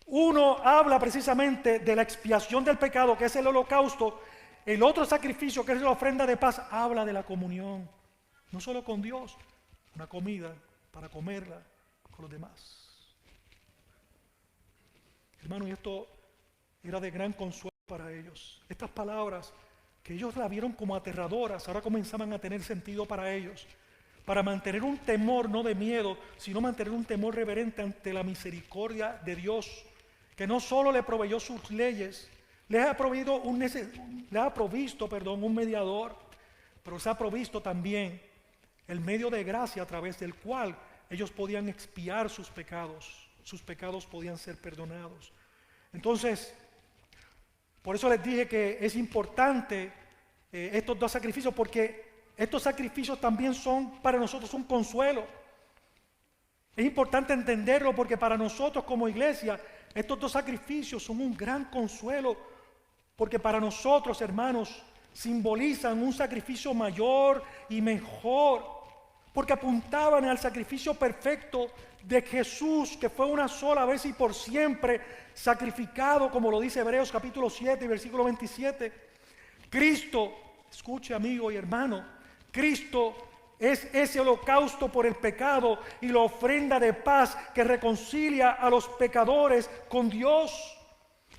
uno habla precisamente de la expiación del pecado, que es el holocausto, el otro sacrificio, que es la ofrenda de paz, habla de la comunión, no solo con Dios, una comida para comerla con los demás. Hermano, y esto era de gran consuelo para ellos. Estas palabras que ellos la vieron como aterradoras, ahora comenzaban a tener sentido para ellos, para mantener un temor no de miedo, sino mantener un temor reverente ante la misericordia de Dios, que no solo le proveyó sus leyes, les ha provisto un mediador, pero se ha provisto también el medio de gracia a través del cual ellos podían expiar sus pecados podían ser perdonados. Entonces, por eso les dije que es importante estos dos sacrificios, porque estos sacrificios también son para nosotros un consuelo. Es importante entenderlo porque para nosotros como iglesia, estos dos sacrificios son un gran consuelo, porque para nosotros, hermanos, simbolizan un sacrificio mayor y mejor, porque apuntaban al sacrificio perfecto de Jesús, que fue una sola vez y por siempre sacrificado, como lo dice Hebreos capítulo 7, versículo 27. Cristo, escuche amigo y hermano, Cristo es ese holocausto por el pecado y la ofrenda de paz que reconcilia a los pecadores con Dios.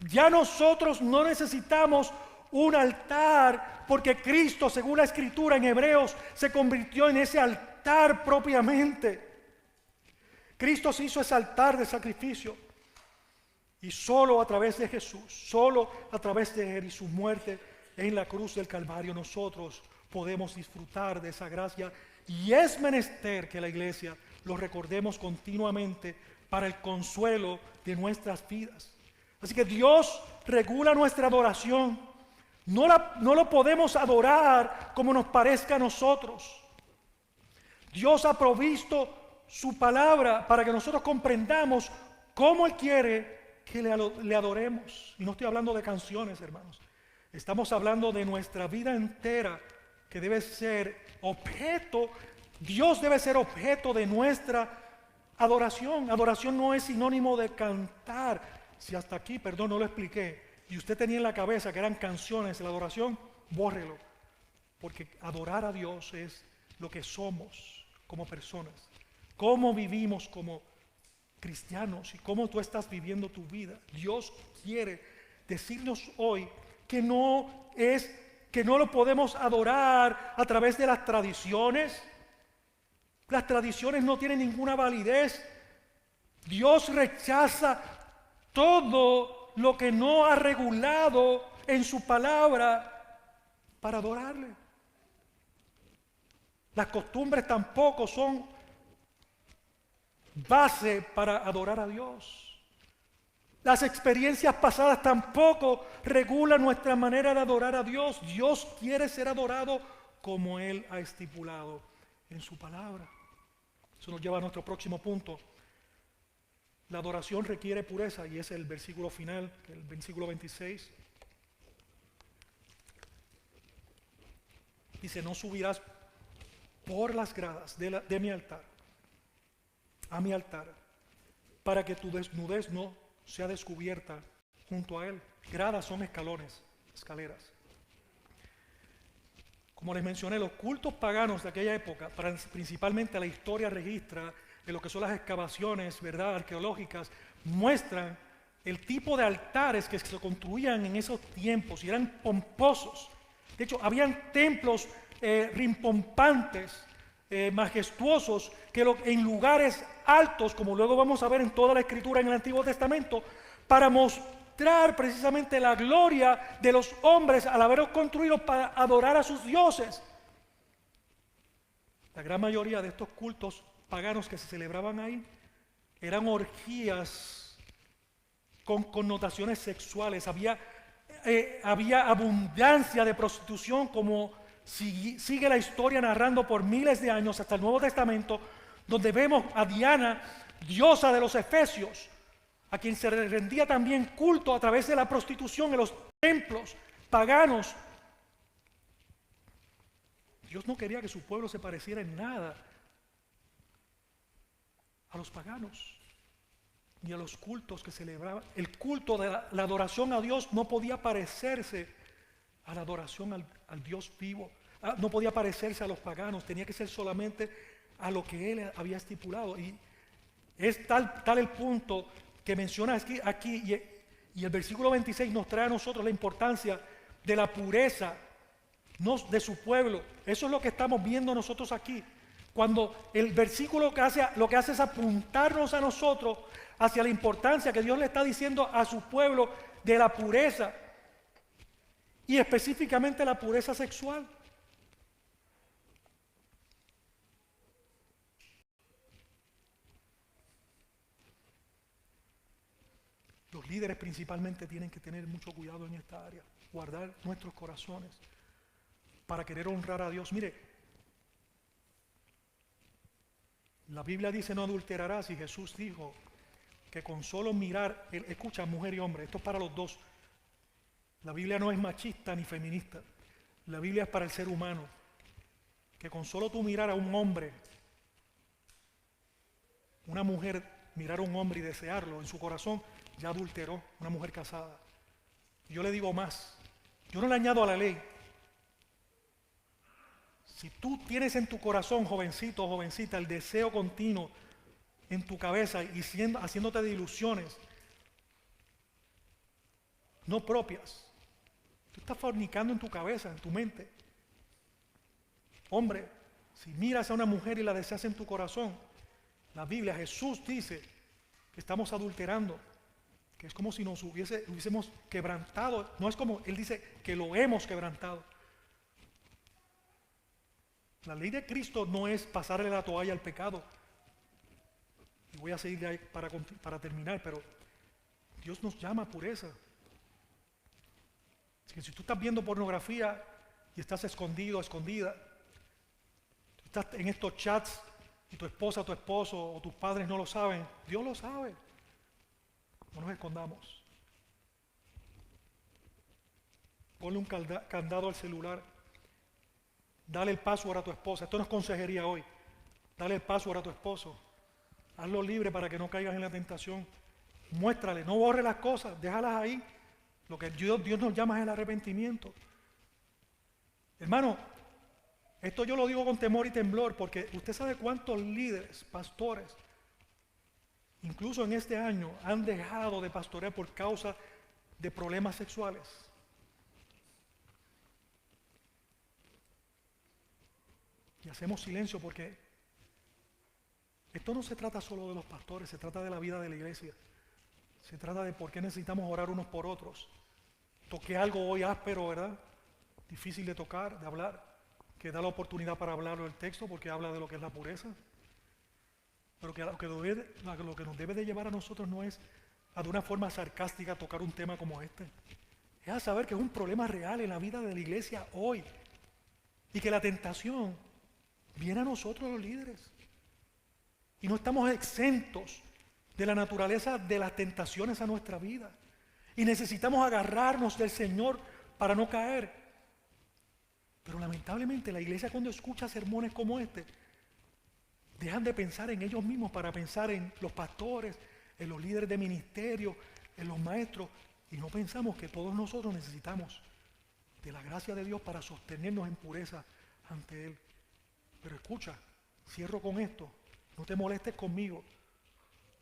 Ya nosotros no necesitamos un altar, porque Cristo, según la Escritura en Hebreos, se convirtió en ese altar propiamente. Cristo se hizo ese altar de sacrificio, y solo a través de Jesús, solo a través de Él y su muerte en la cruz del Calvario, nosotros podemos disfrutar de esa gracia, y es menester que la iglesia lo recordemos continuamente para el consuelo de nuestras vidas. Así que Dios regula nuestra adoración. No lo podemos adorar como nos parezca a nosotros. Dios ha provisto su palabra para que nosotros comprendamos cómo Él quiere que le adoremos. Y no estoy hablando de canciones, hermanos. Estamos hablando de nuestra vida entera, que debe ser objeto. Dios debe ser objeto de nuestra adoración. Adoración no es sinónimo de cantar. Si hasta aquí, perdón, no lo expliqué, y usted tenía en la cabeza que eran canciones de la adoración, bórrelo. Porque adorar a Dios es lo que somos como personas, cómo vivimos como cristianos y cómo tú estás viviendo tu vida. Dios quiere decirnos hoy que no lo podemos adorar a través de las tradiciones. Las tradiciones no tienen ninguna validez. Dios rechaza todo lo que no ha regulado en su palabra para adorarle. Las costumbres tampoco son base para adorar a Dios. Las experiencias pasadas tampoco regulan nuestra manera de adorar a Dios. Dios quiere ser adorado como Él ha estipulado en su palabra. Eso nos lleva a nuestro próximo punto. La adoración requiere pureza, y es el versículo final, el versículo 26. Dice: no subirás por las gradas de mi altar, a mi altar, para que tu desnudez no sea descubierta junto a él. Gradas son escalones, escaleras. Como les mencioné, los cultos paganos de aquella época, principalmente la historia registra de lo que son las excavaciones, ¿verdad?, arqueológicas, muestran el tipo de altares que se construían en esos tiempos, y eran pomposos. De hecho, habían templos rimpompantes, majestuosos, que en lugares altos, como luego vamos a ver en toda la Escritura en el Antiguo Testamento, para mostrar precisamente la gloria de los hombres al haberlos construido para adorar a sus dioses. La gran mayoría de estos cultos paganos que se celebraban ahí eran orgías con connotaciones sexuales. Había abundancia de prostitución, como sigue la historia narrando por miles de años hasta el Nuevo Testamento, donde vemos a Diana, diosa de los efesios, a quien se rendía también culto a través de la prostitución en los templos paganos. Dios no quería que su pueblo se pareciera en nada a los paganos, ni a los cultos que celebraban. El culto de la adoración a Dios no podía parecerse a la adoración al Dios vivo. No podía parecerse a los paganos, tenía que ser solamente a lo que Él había estipulado. Y es tal el punto que menciona aquí y el versículo 26 nos trae a nosotros la importancia de la pureza de su pueblo. Eso es lo que estamos viendo nosotros aquí. Cuando el versículo lo que hace es apuntarnos a nosotros hacia la importancia que Dios le está diciendo a su pueblo de la pureza, y específicamente la pureza sexual. Los líderes principalmente tienen que tener mucho cuidado en esta área, guardar nuestros corazones para querer honrar a Dios. Mire, la Biblia dice no adulterarás, y Jesús dijo que con solo mirar, escucha, mujer y hombre, esto es para los dos. La Biblia no es machista ni feminista, la Biblia es para el ser humano, que con solo tú mirar a un hombre, una mujer mirar a un hombre y desearlo en su corazón, ya adulteró, una mujer casada. Yo le digo más, yo no le añado a la ley. Si tú tienes en tu corazón, jovencito o jovencita, el deseo continuo en tu cabeza y haciéndote de ilusiones no propias, tú estás fornicando en tu cabeza, en tu mente. Hombre, si miras a una mujer y la deseas en tu corazón, la Biblia, Jesús dice que estamos adulterando, que es como si nos hubiésemos quebrantado. No es como, Él dice que lo hemos quebrantado. La ley de Cristo no es pasarle la toalla al pecado. Y voy a seguir de ahí para terminar, pero Dios nos llama a pureza. Así que si tú estás viendo pornografía y estás escondido, escondida, tú estás en estos chats y tu esposa, tu esposo o tus padres no lo saben, Dios lo sabe. No nos escondamos. Ponle un candado al celular. Dale el password a tu esposa. Esto no es consejería hoy. Dale el password a tu esposo. Hazlo libre para que no caigas en la tentación. Muéstrale, no borre las cosas, déjalas ahí. Lo que Dios nos llama es el arrepentimiento. Hermano, esto yo lo digo con temor y temblor, porque usted sabe cuántos líderes, pastores, incluso en este año, han dejado de pastorear por causa de problemas sexuales. Y hacemos silencio porque esto no se trata solo de los pastores, se trata de la vida de la iglesia. Se trata de por qué necesitamos orar unos por otros. Toqué algo hoy áspero, ¿verdad? Difícil de tocar, de hablar, que da la oportunidad para hablarlo del texto porque habla de lo que es la pureza. Pero que lo que nos debe de llevar a nosotros no es a de una forma sarcástica tocar un tema como este. Es a saber que es un problema real en la vida de la iglesia hoy. Y que la tentación viene a nosotros los líderes. Y no estamos exentos de la naturaleza de las tentaciones a nuestra vida. Y necesitamos agarrarnos del Señor para no caer. Pero lamentablemente la iglesia, cuando escucha sermones como este, dejan de pensar en ellos mismos para pensar en los pastores, en los líderes de ministerio, en los maestros, y no pensamos que todos nosotros necesitamos de la gracia de Dios para sostenernos en pureza ante Él. Pero escucha, cierro con esto, no te molestes conmigo.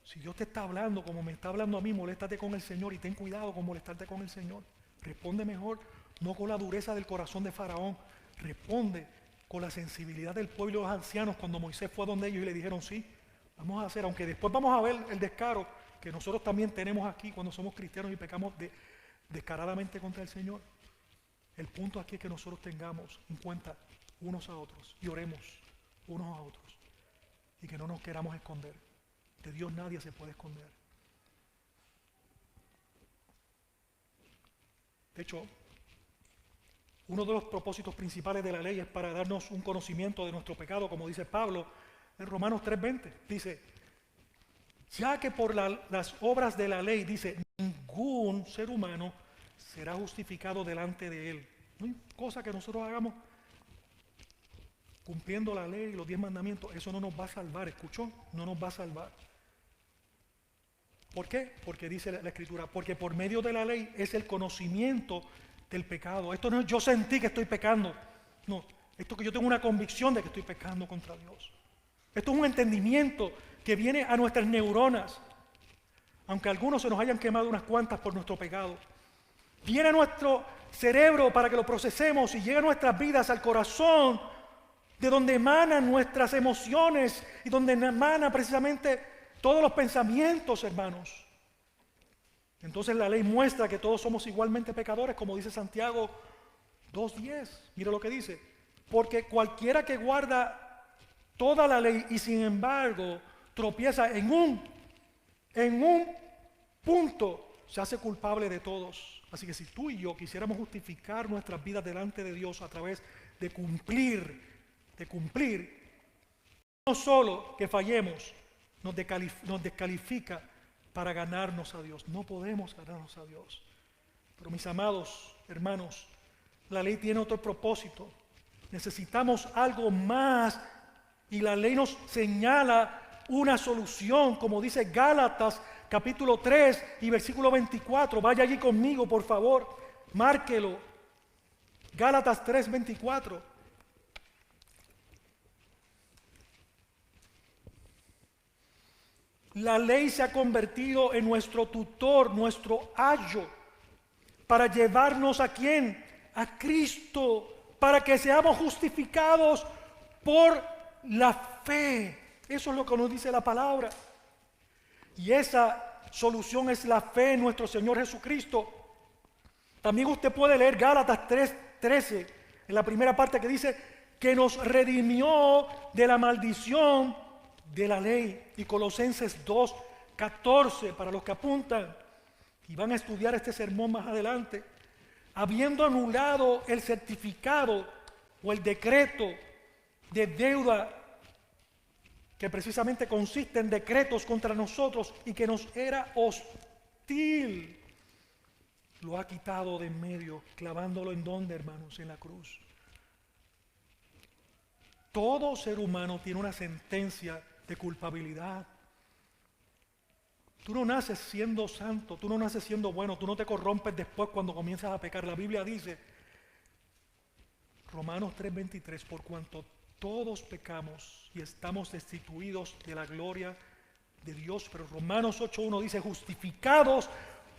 Si Dios te está hablando como me está hablando a mí, moléstate con el Señor y ten cuidado con molestarte con el Señor. Responde mejor, no con la dureza del corazón de Faraón, responde con la sensibilidad del pueblo y los ancianos cuando Moisés fue a donde ellos y le dijeron sí, vamos a hacer, aunque después vamos a ver el descaro que nosotros también tenemos aquí cuando somos cristianos y pecamos descaradamente contra el Señor. El punto aquí es que nosotros tengamos en cuenta unos a otros y oremos unos a otros y que no nos queramos esconder. De Dios nadie se puede esconder. De hecho, uno de los propósitos principales de la ley es para darnos un conocimiento de nuestro pecado, como dice Pablo en Romanos 3:20. Dice, ya que por las obras de la ley, dice, ningún ser humano será justificado delante de él. No hay cosa que nosotros hagamos cumpliendo la ley y los 10 mandamientos, eso no nos va a salvar, ¿escuchó? No nos va a salvar. ¿Por qué? Porque dice la Escritura, porque por medio de la ley es el conocimiento del pecado. Esto no es yo sentí que estoy pecando, no, esto que yo tengo una convicción de que estoy pecando contra Dios. Esto es un entendimiento que viene a nuestras neuronas, aunque algunos se nos hayan quemado unas cuantas por nuestro pecado. Viene a nuestro cerebro para que lo procesemos y llegue a nuestras vidas, al corazón, de donde emanan nuestras emociones y donde emana precisamente todos los pensamientos, hermanos. Entonces la ley muestra que todos somos igualmente pecadores, como dice Santiago 2:10. Mira lo que dice. Porque cualquiera que guarda toda la ley y sin embargo tropieza en un punto, se hace culpable de todos. Así que si tú y yo quisiéramos justificar nuestras vidas delante de Dios a través de cumplir, no solo que fallemos, nos descalifica para ganarnos a Dios. No podemos ganarnos a Dios. Pero mis amados hermanos, la ley tiene otro propósito. Necesitamos algo más y la ley nos señala una solución, como dice Gálatas capítulo 3 y versículo 24. Vaya allí conmigo, por favor, márquelo. Gálatas 3:24. La ley se ha convertido en nuestro tutor, nuestro ayo, para llevarnos ¿a quién? A Cristo, para que seamos justificados por la fe. Eso es lo que nos dice la palabra. Y esa solución es la fe en nuestro Señor Jesucristo. También usted puede leer Gálatas 3:13, en la primera parte que dice que nos redimió de la maldición de la ley. Y Colosenses 2:14, para los que apuntan y van a estudiar este sermón más adelante, habiendo anulado el certificado o el decreto de deuda que precisamente consiste en decretos contra nosotros y que nos era hostil, lo ha quitado de en medio, clavándolo en donde, hermanos, en la cruz. Todo ser humano tiene una sentencia de culpabilidad. Tú no naces siendo santo, tú no naces siendo bueno, tú no te corrompes después cuando comienzas a pecar. La Biblia dice, Romanos 3:23, por cuanto todos pecamos y estamos destituidos de la gloria de Dios. Pero Romanos 8:1 dice, justificados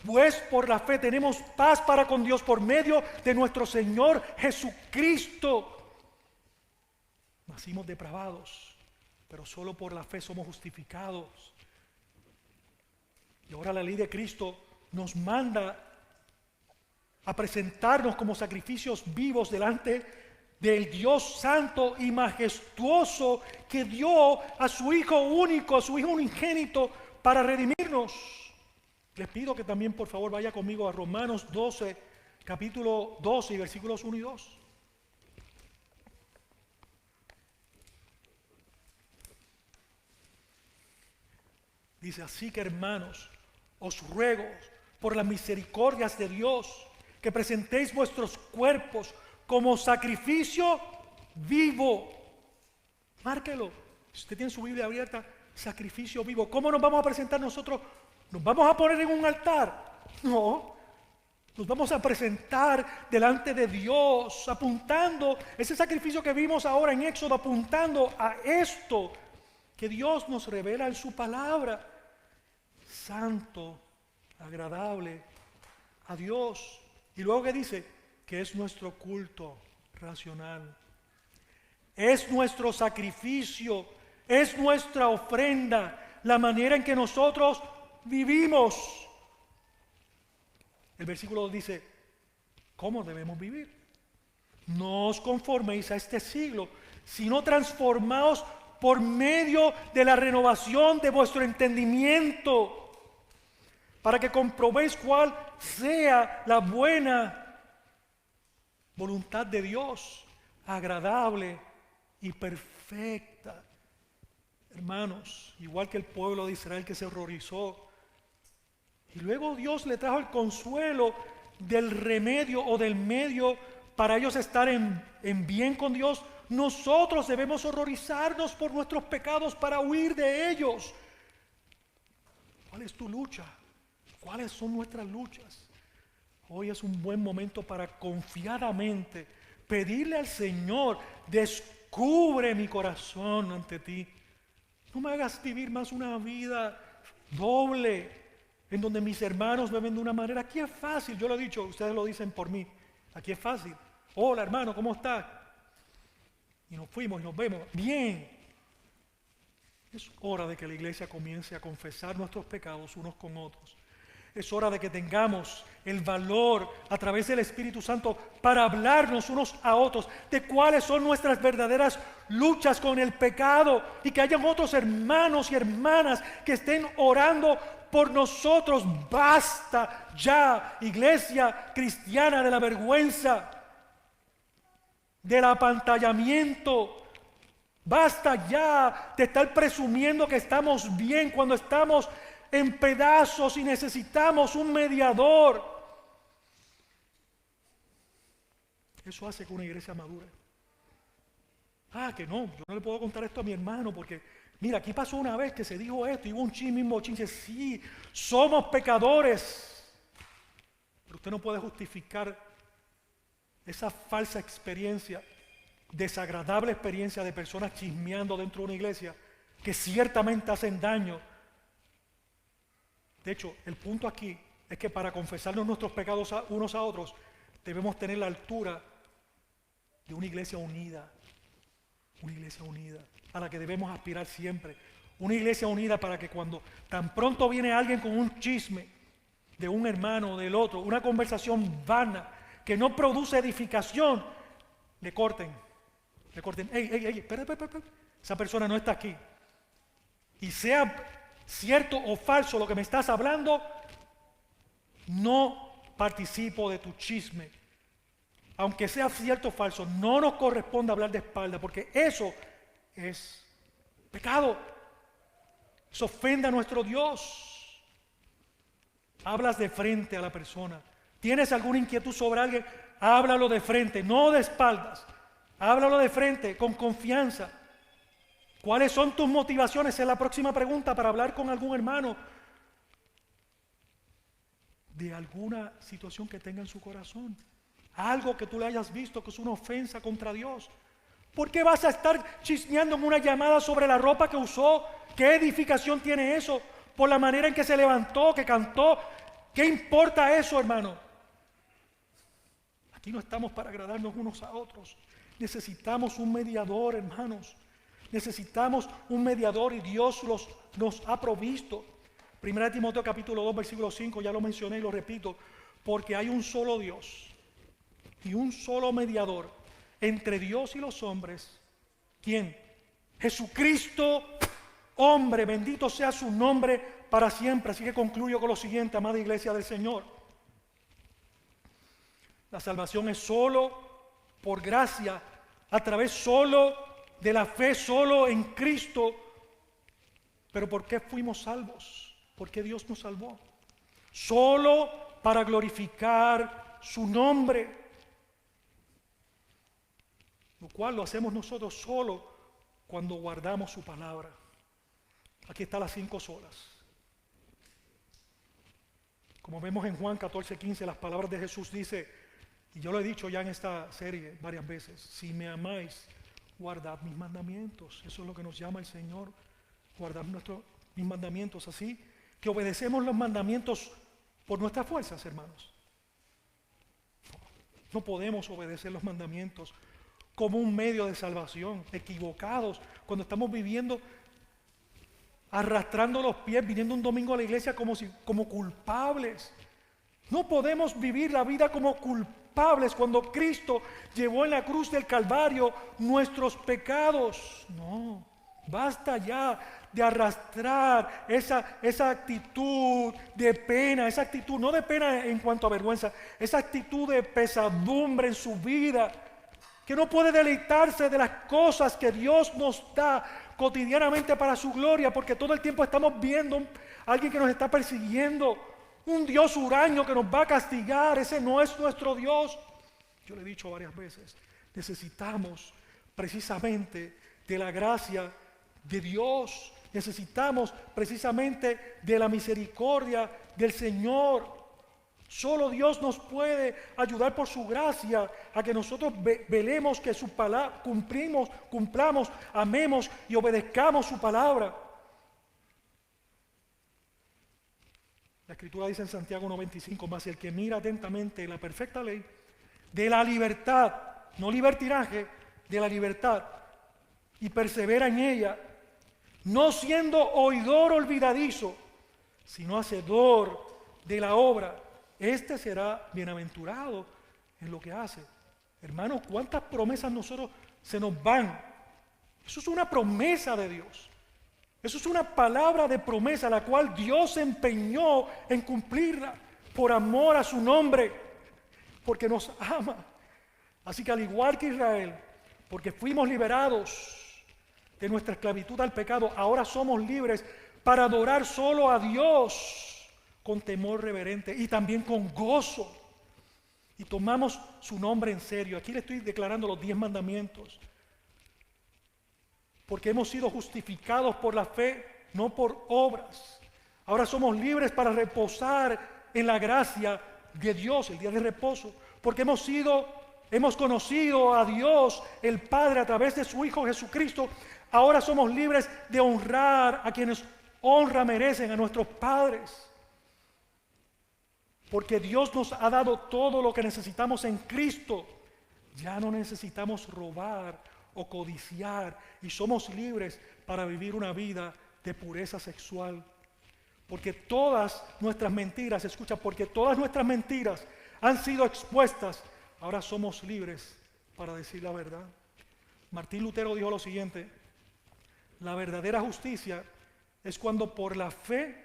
pues por la fe tenemos paz para con Dios por medio de nuestro Señor Jesucristo. Nacimos depravados, pero solo por la fe somos justificados. Y ahora la ley de Cristo nos manda a presentarnos como sacrificios vivos delante del Dios santo y majestuoso que dio a su Hijo único, a su Hijo unigénito para redimirnos. Les pido que también por favor vaya conmigo a Romanos 12, capítulo 12 y versículos 1 y 2. Dice, así que hermanos, os ruego por las misericordias de Dios que presentéis vuestros cuerpos como sacrificio vivo. Márquelo. Si usted tiene su Biblia abierta, sacrificio vivo. ¿Cómo nos vamos a presentar nosotros? ¿Nos vamos a poner en un altar? No. Nos vamos a presentar delante de Dios, apuntando ese sacrificio que vimos ahora en Éxodo, apuntando a esto que Dios nos revela en su palabra. Santo, agradable a Dios. Y luego que dice que es nuestro culto racional, es nuestro sacrificio, es nuestra ofrenda, la manera en que nosotros vivimos. El versículo dice, ¿cómo debemos vivir? No os conforméis a este siglo, sino transformaos por medio de la renovación de vuestro entendimiento, para que comprobéis cuál sea la buena voluntad de Dios, agradable y perfecta. Hermanos, igual que el pueblo de Israel que se horrorizó, y luego Dios le trajo el consuelo del remedio o del medio para ellos estar en bien con Dios, nosotros debemos horrorizarnos por nuestros pecados para huir de ellos. ¿Cuál es tu lucha? ¿Cuáles son nuestras luchas? Hoy es un buen momento para confiadamente pedirle al Señor: descubre mi corazón ante ti. No me hagas vivir más una vida doble, en donde mis hermanos me ven de una manera. Aquí es fácil, yo lo he dicho, ustedes lo dicen por mí. Aquí es fácil. Hola hermano, ¿cómo estás? Y nos fuimos y nos vemos. Bien. Es hora de que la iglesia comience a confesar nuestros pecados unos con otros. Es hora de que tengamos el valor a través del Espíritu Santo para hablarnos unos a otros de cuáles son nuestras verdaderas luchas con el pecado, y que hayan otros hermanos y hermanas que estén orando por nosotros. Basta ya, iglesia cristiana, de la vergüenza, del apantallamiento. Basta ya de estar presumiendo que estamos bien cuando estamos en pedazos y necesitamos un mediador. Eso hace que una iglesia madure. Que no, yo no le puedo contar esto a mi hermano porque, mira, aquí pasó una vez que se dijo esto y hubo un mismo chinche. Sí, somos pecadores, pero usted no puede justificar esa falsa experiencia, desagradable experiencia de personas chismeando dentro de una iglesia que ciertamente hacen daño. De hecho, el punto aquí es que para confesarnos nuestros pecados unos a otros debemos tener la altura de una iglesia unida a la que debemos aspirar siempre. Una iglesia unida para que cuando tan pronto viene alguien con un chisme de un hermano o del otro, una conversación vana que no produce edificación, le corten. Ey, espera, esa persona no está aquí. Y sea cierto o falso lo que me estás hablando, no participo de tu chisme. Aunque sea cierto o falso, no nos corresponde hablar de espalda, porque eso es pecado. Eso ofende a nuestro Dios. Hablas de frente a la persona. ¿Tienes alguna inquietud sobre alguien? Háblalo de frente, no de espaldas. Háblalo de frente, con confianza. ¿Cuáles son tus motivaciones? Es la próxima pregunta para hablar con algún hermano de alguna situación que tenga en su corazón. Algo que tú le hayas visto que es una ofensa contra Dios. ¿Por qué vas a estar chismeando en una llamada sobre la ropa que usó? ¿Qué edificación tiene eso? Por la manera en que se levantó, que cantó. ¿Qué importa eso, hermano? Aquí no estamos para agradarnos unos a otros. Necesitamos un mediador, hermanos. Necesitamos un mediador y Dios nos ha provisto. 1 Timoteo capítulo 2 versículo 5, ya lo mencioné y lo repito. Porque hay un solo Dios y un solo mediador entre Dios y los hombres. ¿Quién? Jesucristo, hombre, bendito sea su nombre para siempre. Así que concluyo con lo siguiente, amada iglesia del Señor. La salvación es solo por gracia, a través solo de la fe, solo en Cristo. Pero ¿por qué fuimos salvos? ¿Por qué Dios nos salvó? Solo para glorificar su nombre, lo cual lo hacemos nosotros solo cuando guardamos su palabra. Aquí están las 5 solas. Como vemos en Juan 14:15, las palabras de Jesús dice, y yo lo he dicho ya en esta serie varias veces, si me amáis, guardad mis mandamientos. Eso es lo que nos llama el Señor, guardad mis mandamientos. Así que obedecemos los mandamientos por nuestras fuerzas, hermanos. No podemos obedecer los mandamientos como un medio de salvación, equivocados, cuando estamos viviendo, arrastrando los pies, viniendo un domingo a la iglesia como culpables. No podemos vivir la vida como culpables cuando Cristo llevó en la cruz del Calvario nuestros pecados. No, basta ya de arrastrar esa actitud de pena, esa actitud, no de pena en cuanto a vergüenza, esa actitud de pesadumbre en su vida, que no puede deleitarse de las cosas que Dios nos da cotidianamente para su gloria, porque todo el tiempo estamos viendo a alguien que nos está persiguiendo, un Dios huraño que nos va a castigar. Ese no es nuestro Dios. Yo le he dicho varias veces, necesitamos precisamente de la gracia de Dios. Necesitamos precisamente de la misericordia del Señor. Solo Dios nos puede ayudar por su gracia a que nosotros velemos que su palabra, cumplamos, amemos y obedezcamos su palabra. La Escritura dice en Santiago 1:25, mas el que mira atentamente la perfecta ley de la libertad, no libertinaje, de la libertad, y persevera en ella, no siendo oidor olvidadizo, sino hacedor de la obra, este será bienaventurado en lo que hace. Hermanos, ¿cuántas promesas nosotros se nos van? Eso es una promesa de Dios. Eso es una palabra de promesa, la cual Dios se empeñó en cumplirla por amor a su nombre, porque nos ama. Así que al igual que Israel, porque fuimos liberados de nuestra esclavitud al pecado, ahora somos libres para adorar solo a Dios con temor reverente y también con gozo. Y tomamos su nombre en serio. Aquí le estoy declarando los 10 mandamientos. Porque hemos sido justificados por la fe, no por obras. Ahora somos libres para reposar en la gracia de Dios, el día de reposo. Porque hemos conocido a Dios, el Padre, a través de su Hijo Jesucristo. Ahora somos libres de honrar a quienes honra merecen, a nuestros padres. Porque Dios nos ha dado todo lo que necesitamos en Cristo. Ya no necesitamos robar o codiciar y somos libres para vivir una vida de pureza sexual. Porque todas nuestras mentiras, escucha, porque todas nuestras mentiras han sido expuestas, ahora somos libres para decir la verdad. Martín Lutero dijo lo siguiente: la verdadera justicia es cuando por la fe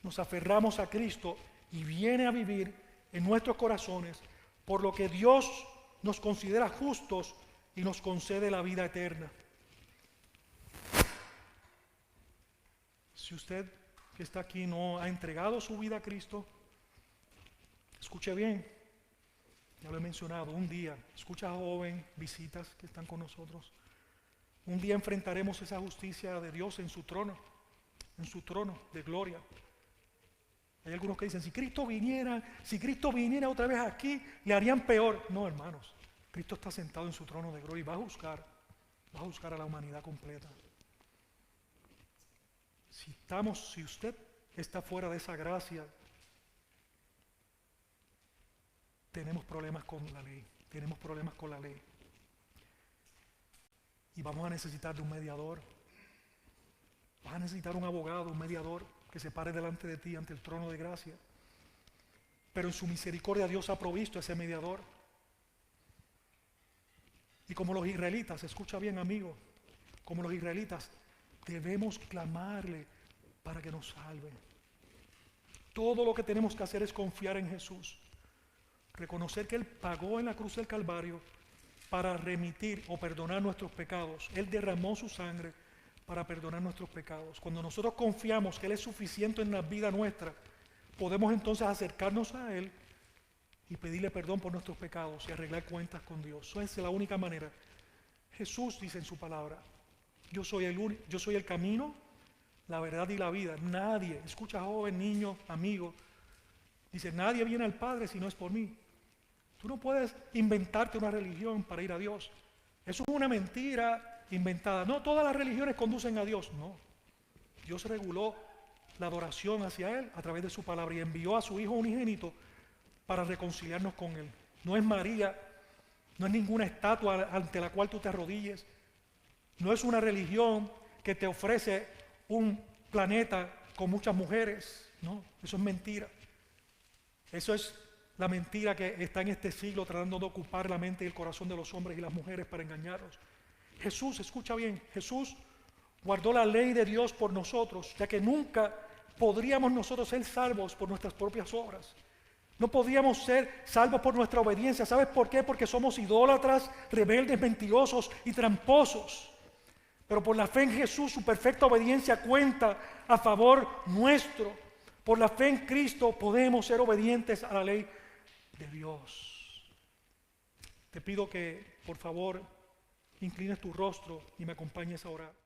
nos aferramos a Cristo y viene a vivir en nuestros corazones, por lo que Dios nos considera justos y nos concede la vida eterna. Si usted que está aquí no ha entregado su vida a Cristo, escuche bien, ya lo he mencionado, un día, escucha joven, visitas que están con nosotros, un día enfrentaremos esa justicia de Dios en su trono de gloria. Hay algunos que dicen, si Cristo viniera otra vez aquí, le harían peor. No, hermanos, Cristo está sentado en su trono de gloria y va a juzgar a la humanidad completa. Si usted está fuera de esa gracia, tenemos problemas con la ley. Y vamos a necesitar de un mediador. Vas a necesitar un abogado, un mediador, que se pare delante de ti ante el trono de gracia. Pero en su misericordia Dios ha provisto ese mediador. Y como los israelitas, escucha bien, amigo, como los israelitas, debemos clamarle para que nos salve. Todo lo que tenemos que hacer es confiar en Jesús. Reconocer que Él pagó en la cruz del Calvario para remitir o perdonar nuestros pecados. Él derramó su sangre para perdonar nuestros pecados. Cuando nosotros confiamos que Él es suficiente en la vida nuestra, podemos entonces acercarnos a Él y pedirle perdón por nuestros pecados y arreglar cuentas con Dios. Eso es la única manera. Jesús dice en su palabra, yo soy el camino, la verdad y la vida. Nadie, escucha joven, niño, amigo, dice, nadie viene al Padre si no es por mí. Tú no puedes inventarte una religión para ir a Dios. Eso es una mentira inventada. No todas las religiones conducen a Dios, no. Dios reguló la adoración hacia Él a través de su palabra y envió a su Hijo unigénito para reconciliarnos con Él. No es María, no es ninguna estatua ante la cual tú te arrodilles, no es una religión que te ofrece un planeta con muchas mujeres, no, eso es mentira. Eso es la mentira que está en este siglo tratando de ocupar la mente y el corazón de los hombres y las mujeres para engañarlos. Jesús, escucha bien, Jesús guardó la ley de Dios por nosotros, ya que nunca podríamos nosotros ser salvos por nuestras propias obras. No podríamos ser salvos por nuestra obediencia. ¿Sabes por qué? Porque somos idólatras, rebeldes, mentirosos y tramposos. Pero por la fe en Jesús, su perfecta obediencia cuenta a favor nuestro. Por la fe en Cristo podemos ser obedientes a la ley de Dios. Te pido que, por favor, inclines tu rostro y me acompañes a orar.